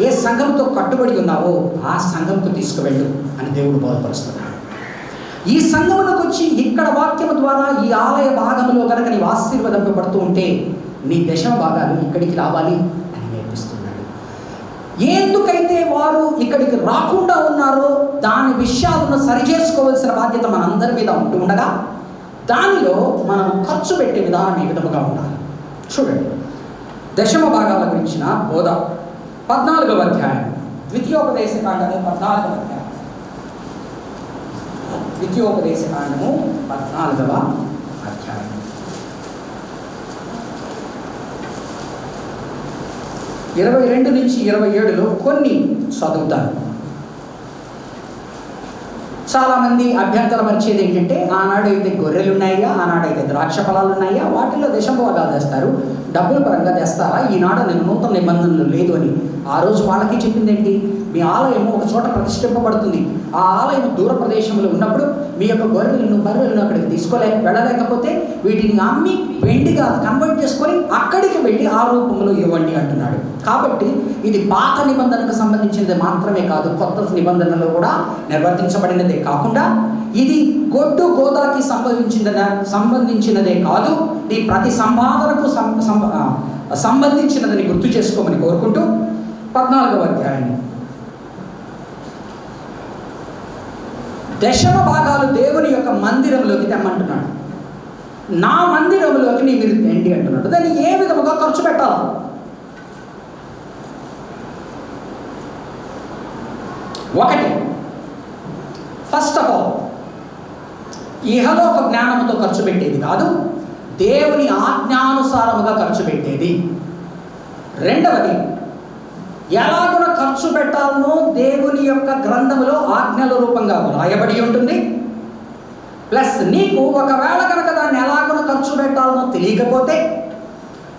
ఏ సంఘంతో కట్టుబడి ఉన్నావో ఆ సంఘంకు తీసుకువెళ్ళు అని దేవుడు బోధపరుస్తున్నాడు. ఈ సంఘములకు వచ్చి ఇక్కడ వాక్యము ద్వారా ఈ ఆలయ భాగంలో కనుక నీవు ఆశీర్వదింపబడుతూ ఉంటే నీ దశమ భాగాలు ఇక్కడికి రావాలి అని నేర్పిస్తున్నాడు. ఎందుకైతే వారు ఇక్కడికి రాకుండా ఉన్నారో దాని విషయాలను సరిచేసుకోవాల్సిన బాధ్యత మనందరి మీద ఉంటూ ఉండగా దానిలో మనం ఖర్చు పెట్టే విధానం ఏ విధముగా ఉండాలి చూడండి. దశమ భాగాల గురించిన బోధ 14వ అధ్యాయం, ద్వితీయోపదేశకాండము 14వ అధ్యాయం, ద్వితీయోపదేశకాండము 14వ అధ్యాయం 22 నుంచి 27లో కొన్ని చదువుతాను. చాలామంది అభ్యంతరం వచ్చేది ఏంటంటే ఆనాడైతే గొర్రెలు ఉన్నాయా, ఆనాడైతే ద్రాక్ష ఫలాలు ఉన్నాయా, వాటిల్లో దశమ భాగాలు తెస్తారు, డబ్బుల పరంగా తెస్తారా, ఈనాడు నేను నూతన నిబంధనలు లేదు అని. ఆ రోజు వాళ్ళకి చెప్పింది ఏంటి, మీ ఆలయము ఒక చోట ప్రతిష్ఠింపబడుతుంది, ఆ ఆలయం దూర ప్రదేశంలో ఉన్నప్పుడు మీ యొక్క గొర్రెలను బర్రెలను అక్కడికి వెళ్ళలేకపోతే వీటిని అమ్మి వెండిగా కన్వర్ట్ చేసుకొని అక్కడికి వెళ్ళి ఆ రూపంలో ఇవ్వండి అంటున్నాడు. కాబట్టి ఇది పాత నిబంధనకు సంబంధించినది మాత్రమే కాదు, కొత్త నిబంధనలో కూడా నిర్వర్తించబడినదే కాకుండా ఇది గొడ్డు గోదాకి సంబంధించినదే కాదు, ఈ ప్రతి సంపాదనకు సంబంధించినదని గుర్తు చేసుకోమని కోరుకుంటూ 14వ అధ్యాయం, దశమ భాగాలు దేవుని యొక్క మందిరంలోకి తెమ్మంటున్నాడు. నా మందిరంలోకి మీరు తెండి అంటున్నాడు. దాన్ని ఏ విధముగా ఖర్చు పెట్టాలి? ఒకటి, ఫస్ట్ ఆఫ్ ఆల్ ఇహలోక జ్ఞానంతో ఖర్చు పెట్టేది కాదు, దేవుని ఆజ్ఞానుసారముగా ఖర్చు పెట్టేది. రెండవది, ఎలాగున ఖర్చు పెట్టాలనో దేవుని యొక్క గ్రంథములో ఆజ్ఞల రూపంగా రాయబడి ఉంటుంది. ప్లస్ నీకు ఒకవేళ కనుక దాన్ని ఎలాగున ఖర్చు పెట్టాలనో తెలియకపోతే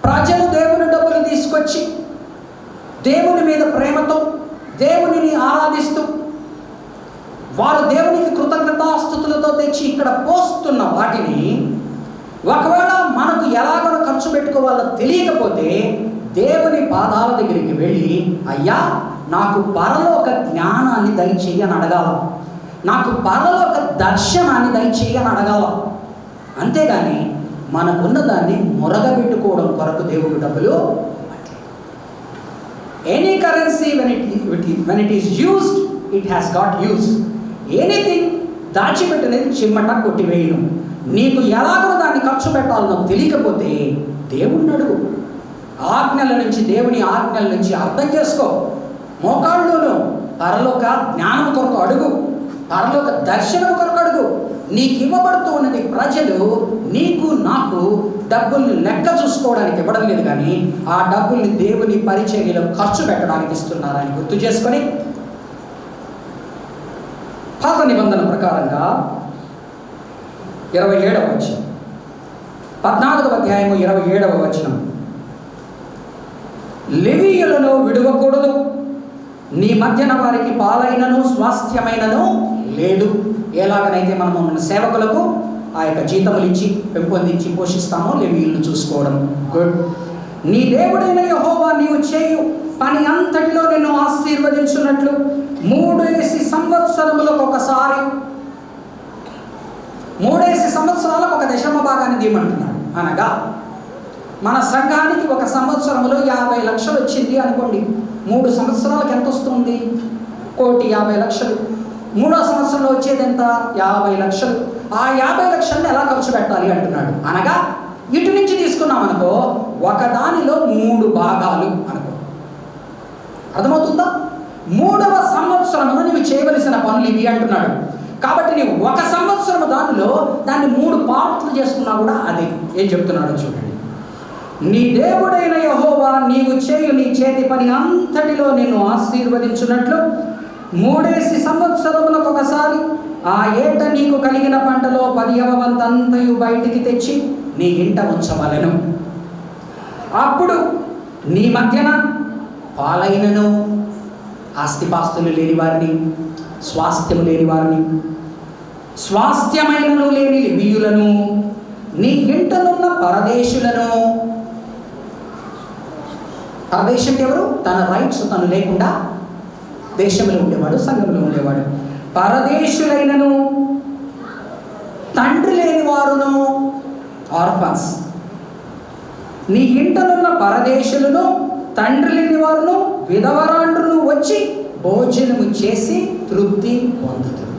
ప్రజలు దేవుని డబ్బులు తీసుకొచ్చి దేవుని మీద ప్రేమతో దేవునిని ఆరాధిస్తూ వారు దేవునికి కృతజ్ఞతాస్తుతులతో తెచ్చి ఇక్కడ పోస్తున్న వాటిని ఒకవేళ మనకు ఎలాగో ఖర్చు పెట్టుకోవాలో తెలియకపోతే దేవుని పాదాల దగ్గరికి వెళ్ళి, అయ్యా నాకు పరలోక జ్ఞానాన్ని దయచేయని అడగాల, నాకు పరలోక దర్శనాన్ని దయచేయని అడగాల. అంతేగాని మనకున్న దాన్ని మొరగబెట్టుకోవడం కొరకు దేవుడు డబ్బులు any currency when it is used it has got use. Anything దాచిపెట్టనేది చిమ్మట కొట్టివేయను. నీకు ఎలాగో దాన్ని ఖర్చు పెట్టాలనో తెలియకపోతే దేవుణ్ణి అడుగు. ఆజ్ఞల నుంచి, దేవుని ఆజ్ఞల నుంచి అర్థం చేసుకో. మోకాళ్ళలోనూ పరలోక జ్ఞానం కొరకు అడుగు, పరలోక దర్శనం కొరకు అడుగు. నీకు ఇవ్వబడుతూ ఉన్నది ప్రజలు నీకు నాకు డబ్బుల్ని లెక్క చూసుకోవడానికి ఇవ్వడం లేదు, కానీ ఆ డబ్బుల్ని దేవుని పరిచర్యలో ఖర్చు పెట్టడానికి ఇస్తున్నారని గుర్తు చేసుకొని పాత నిబంధన ప్రకారంగా 27వ వచనం, 14వ అధ్యాయము 27వ వచనం, లేవీయులను విడువకూడదు, నీ మధ్యన వారికి పాలైనను స్వాస్థ్యమైనను లేదు. ఎలాగనైతే మనము మన సేవకులకు ఆ యొక్క జీతములు ఇచ్చి పెంపొందించి పోషిస్తామో లేవీయులను చూసుకోవడం గుడ్. నీ దేవుడైన యెహోవా నీవు చేయు పని అంతటిలో నిన్ను ఆశీర్వదించున్నట్లు 3 సంవత్సరములకు ఒకసారి, 3 సంవత్సరాలకు ఒక దశమ భాగాన్ని దీయమంటున్నాడు. అనగా మన సంఘానికి ఒక సంవత్సరంలో 50 లక్షలు వచ్చింది అనుకోండి, 3 సంవత్సరాలకు ఎంత వస్తుంది? 1,50,00,000. 3వ సంవత్సరంలో వచ్చేది ఎంత? 50 లక్షలు. ఆ 50 లక్షలను ఎలా ఖర్చు పెట్టాలి అంటున్నాడు. అనగా ఇటు నుంచి తీసుకున్నాం అనుకో, ఒకదానిలో 3 భాగాలు అనుకో. అర్థమవుతుందా? 3వ సంవత్సరంలో నువ్వు చేయవలసిన పనులు ఇవి అంటున్నాడు. కాబట్టి నీవు 1 సంవత్సరం దాన్ని 3 పార్ట్లు చేసుకున్నా కూడా అదే. ఏం చెప్తున్నాడో చూడండి. నీ దేవుడైన యెహోవా నీవు చేయు నీ చేతి పని అంతటిలో నిన్ను ఆశీర్వదించున్నట్లు 3 సంవత్సరములకు ఒకసారి ఆ ఏట నీకు కలిగిన పంటలో 10వ వంతంతయు బయటికి తెచ్చి నీ ఇంట ఉంచవలెను. అప్పుడు నీ మధ్యన పాలైనను ఆస్తిపాస్తులు లేని వారిని, స్వాస్థ్యము లేని వారిని, స్వాస్థ్యమైనను లేని లేవీయులను, నీ ఇంటనున్న పరదేశులను. పరదేశం ఎవరు? తన రైట్స్ తను లేకుండా దేశంలో ఉండేవాడు, సంఘంలో ఉండేవాడు. పరదేశులైనను, తండ్రి లేని వారును, ఆర్ఫన్స్. నీ ఇంటనున్న పరదేశులను, తండ్రి లేని వారును, విధవరాండ్రులు వచ్చి భోజనము చేసి తృప్తి పొందుతారు.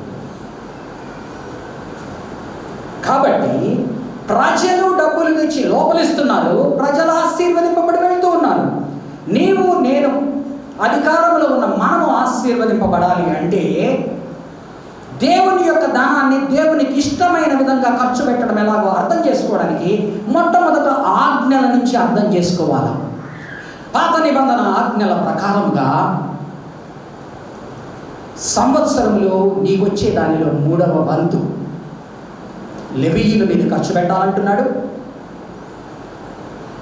కాబట్టి ప్రజలు డబ్బులు తెచ్చి లోపలిస్తున్నారు, ప్రజలు ఆశీర్వదింపబడి వెళ్తూ ఉన్నారు. నీవు నేను అధికారంలో ఉన్న మనము ఆశీర్వదింపబడాలి అంటే దేవుని యొక్క ధనాన్ని దేవునికి ఇష్టమైన విధంగా ఖర్చు పెట్టడం ఎలాగో అర్థం చేసుకోవడానికి మొట్టమొదట ఆజ్ఞల నుంచి అర్థం చేసుకోవాలి. పాత నిబంధన ఆజ్ఞల ప్రకారంగా సంవత్సరంలో నీకు వచ్చే దానిలో 3వ వంతు లేవీయుల మీద ఖర్చు పెట్టాలంటున్నాడు,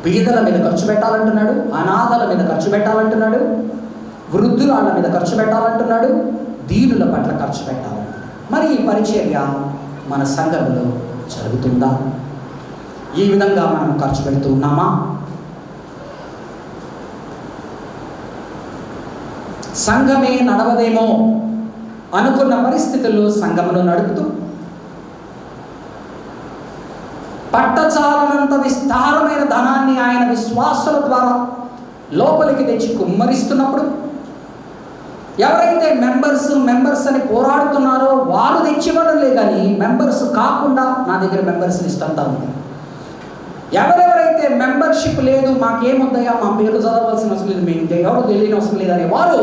బీదల మీద ఖర్చు పెట్టాలంటున్నాడు, అనాథల మీద ఖర్చు పెట్టాలంటున్నాడు, వృద్ధురాళ్ళ మీద ఖర్చు పెట్టాలంటున్నాడు, దీనుల పట్ల ఖర్చు పెట్టాలంటున్నాడు. మరి ఈ పరిచర్య మన సంఘంలో జరుగుతుందా? ఈ విధంగా మనం ఖర్చు పెడుతూ ఉన్నామా? సంఘమే నడవదేమో అనుకున్న పరిస్థితుల్లో సంఘమును నడుపుతూ పట్టచాలనంత విస్తారమైన ధనాన్ని ఆయన విశ్వాసుల ద్వారా లోపలికి తెచ్చి కుమ్మరిస్తున్నప్పుడు ఎవరైతే మెంబర్స్ అని పోరాడుతున్నారో వారు తెచ్చివ్వడంలే కానీ మెంబర్స్ కాకుండా నా దగ్గర మెంబర్స్ లిస్ట్ అంతా ఉంది. ఎవరెవరైతే మెంబర్షిప్ లేదు, మాకేముందయ్యా, మా పేరు చదవాల్సిన అవసరం లేదు, మేము ఎవరు తెలియని అవసరం లేదని వారు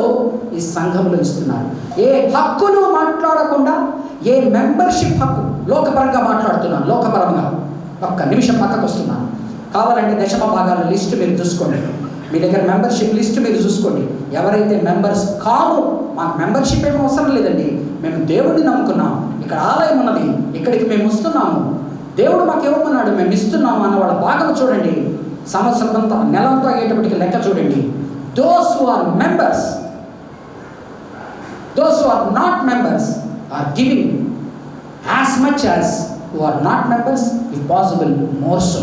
ఈ సంఘంలో ఇస్తున్నారు. ఏ హక్కులు మాట్లాడకుండా, ఏ మెంబర్షిప్ హక్కు, లోకపరంగా మాట్లాడుతున్నాను, లోకపరంగా ఒక్క నిమిషం పక్కకు వస్తున్నాను. కావాలంటే దశమ భాగాల లిస్ట్ మీరు చూసుకోండి, మీ దగ్గర మెంబర్షిప్ లిస్ట్ మీరు చూసుకోండి. ఎవరైతే మెంబర్స్ కాము, మాకు మెంబర్షిప్ ఏమీ అవసరం లేదండి, మేము దేవుడిని నమ్ముకున్నాం, ఇక్కడ ఆలయం ఉన్నది, ఇక్కడికి మేము వస్తున్నాము, దేవుడు మాకు ఇవ్వమన్నాడు, మేము ఇస్తున్నాము అన్న వాళ్ళ భాగం చూడండి. సంవత్సరం అంతా నెలంతా అయ్యేటప్పటికి లెక్క చూడండి. Those who are members, those who are not members are giving as much as who are not members, if possible more so.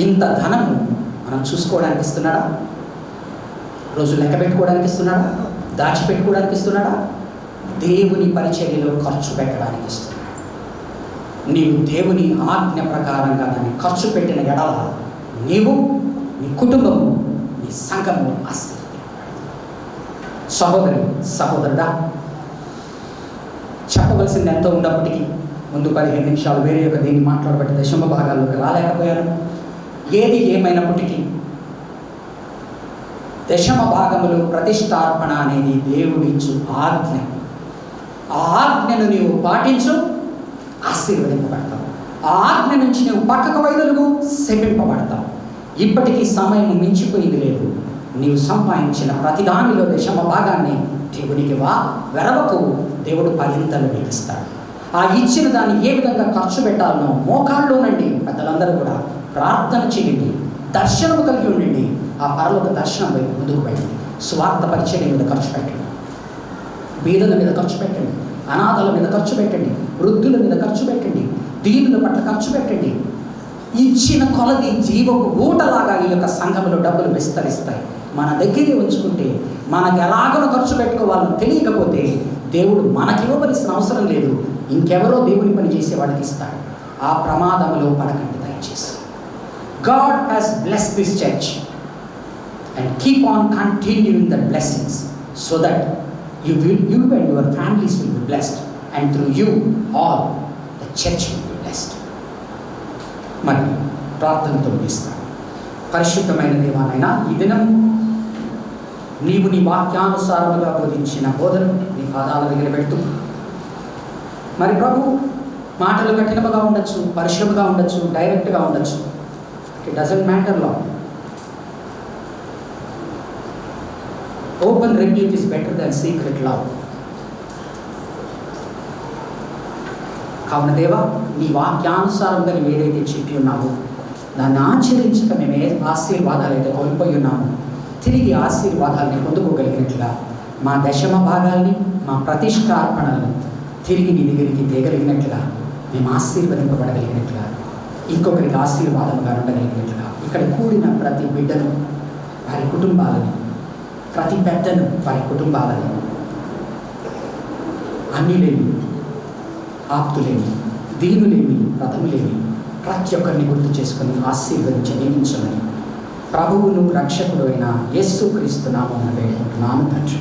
ఇంత ధనము మనం చూసుకోవడానికి ఇస్తున్నాడా? రోజు లెక్క పెట్టుకోవడానికి ఇస్తున్నాడా? దాచిపెట్టుకోవడానికి ఇస్తున్నాడా? దేవుని పరిచర్యలో ఖర్చు పెట్టడానికి ఇస్తున్నాడు. నీవు దేవుని ఆజ్ఞ ప్రకారంగా దాన్ని ఖర్చు పెట్టిన ఎడల నీవు, నీ కుటుంబము, నీ సంఘము ఆశీర్వదించబడతాయి. సహోదరి సహోదరుడా, చెప్పవలసింది ఎంతో ఉన్నప్పటికీ ముందు 15 నిమిషాలు వేరే ఒక దీన్ని మాట్లాడబట్టి దశమ భాగాల్లోకి రాలేకపోయాను. ఏది ఏమైనప్పటికీ దశమ భాగములు ప్రతిష్టార్పణ అనేది దేవుడిచ్చు ఆజ్ఞ. ఆ ఆజ్ఞను నీవు పాటించు, ఆశీర్వదింపబడతావు. ఆ ఆజ్ఞ నుంచి నువ్వు పక్కకు వైదొలుగు, శపింపబడతావు. ఇప్పటికీ సమయం మించిపోయింది లేదు. నీవు సంపాదించిన ప్రతిదానిలో దశమ భాగాన్ని దేవునికి వెరవకు, దేవుడు 10 నీకు ఇస్తాడు. ఆ ఇచ్చిన దాన్ని ఏ విధంగా ఖర్చు పెట్టాలనో మోకాళ్ళలోనండి పెద్దలందరూ కూడా ప్రార్థన చేయండి, దర్శనము కలిగి ఉండండి. ఆ పరలోక దర్శనం వైపు ముందుకు పెట్టండి. స్వార్థ పరిచర్య మీద ఖర్చు పెట్టండి, బీదల మీద ఖర్చు పెట్టండి, అనాథల మీద ఖర్చు పెట్టండి, వృద్ధుల మీద ఖర్చు పెట్టండి, దీనుల పట్ల ఖర్చు పెట్టండి. ఇచ్చిన కొలది జీవపు ఊటలాగా ఈ యొక్క సంఘంలో డబ్బులు విస్తరిస్తాయి. మన దగ్గరే ఉంచుకుంటే, మనకు ఎలాగో ఖర్చు పెట్టుకోవాలని తెలియకపోతే దేవుడు మనకివ్వవలసిన అవసరం లేదు, ఇంకెవరో దేవుని పని చేసే వాడికి ఇస్తాడు. ఆ ప్రమాదంలో పడకండి దయచేసి. God has blessed this church and keep on continuing the blessings so that you and your families will be blessed, and through you all the church will be blessed. మరి ప్రార్థనతో ముగిస్తాను. పరిశుద్ధమైన దేవానైనా ఈ దినం నీవు నీ వాక్యానుసారముగా బోధించిన బోధన నీ పాదాల దగ్గర పెడుతూ, మరి ప్రభు మాటలు కఠినముగా ఉండొచ్చు, పరిశ్రమగా ఉండొచ్చు, డైరెక్ట్గా ఉండొచ్చు, ఇట్ డజంట్ మ్యాటర్. లో open rebuke is better than secret love. కావున దేవా, నీ వాక్యానుసారంగా నువ్వు ఏదైతే చెప్పి ఉన్నావో దాన్ని ఆచరించక మేము ఏ ఆశీర్వాదాలు అయితే కోల్పోయి ఉన్నామో తిరిగి ఆశీర్వాదాలని పొందుకోగలిగినట్లుగా మా దశమ భాగాల్ని, మా ప్రతిష్టార్పణలను తిరిగి నీ దగ్గరికి తేగలిగినట్లుగా, మేము ఆశీర్వదింపబడగలిగినట్లుగా, ఇంకొకరికి ఆశీర్వాదముగా ఉండగలిగినట్లుగా, ఇక్కడ కూడిన ప్రతి బిడ్డను, వారి కుటుంబాలని, ప్రతి పెద్దను, వారి కుటుంబాలని, అన్యులేమి, ఆప్తులేమి, దీనులేమి, రథములేమి, ప్రతి ఒక్కరిని గుర్తు చేసుకొని ఆశీర్వదించి నియమించమని ప్రభువును రక్షకుడు అయిన యేసుక్రీస్తు నామమున వేడుకుంటున్నాను తండ్రి.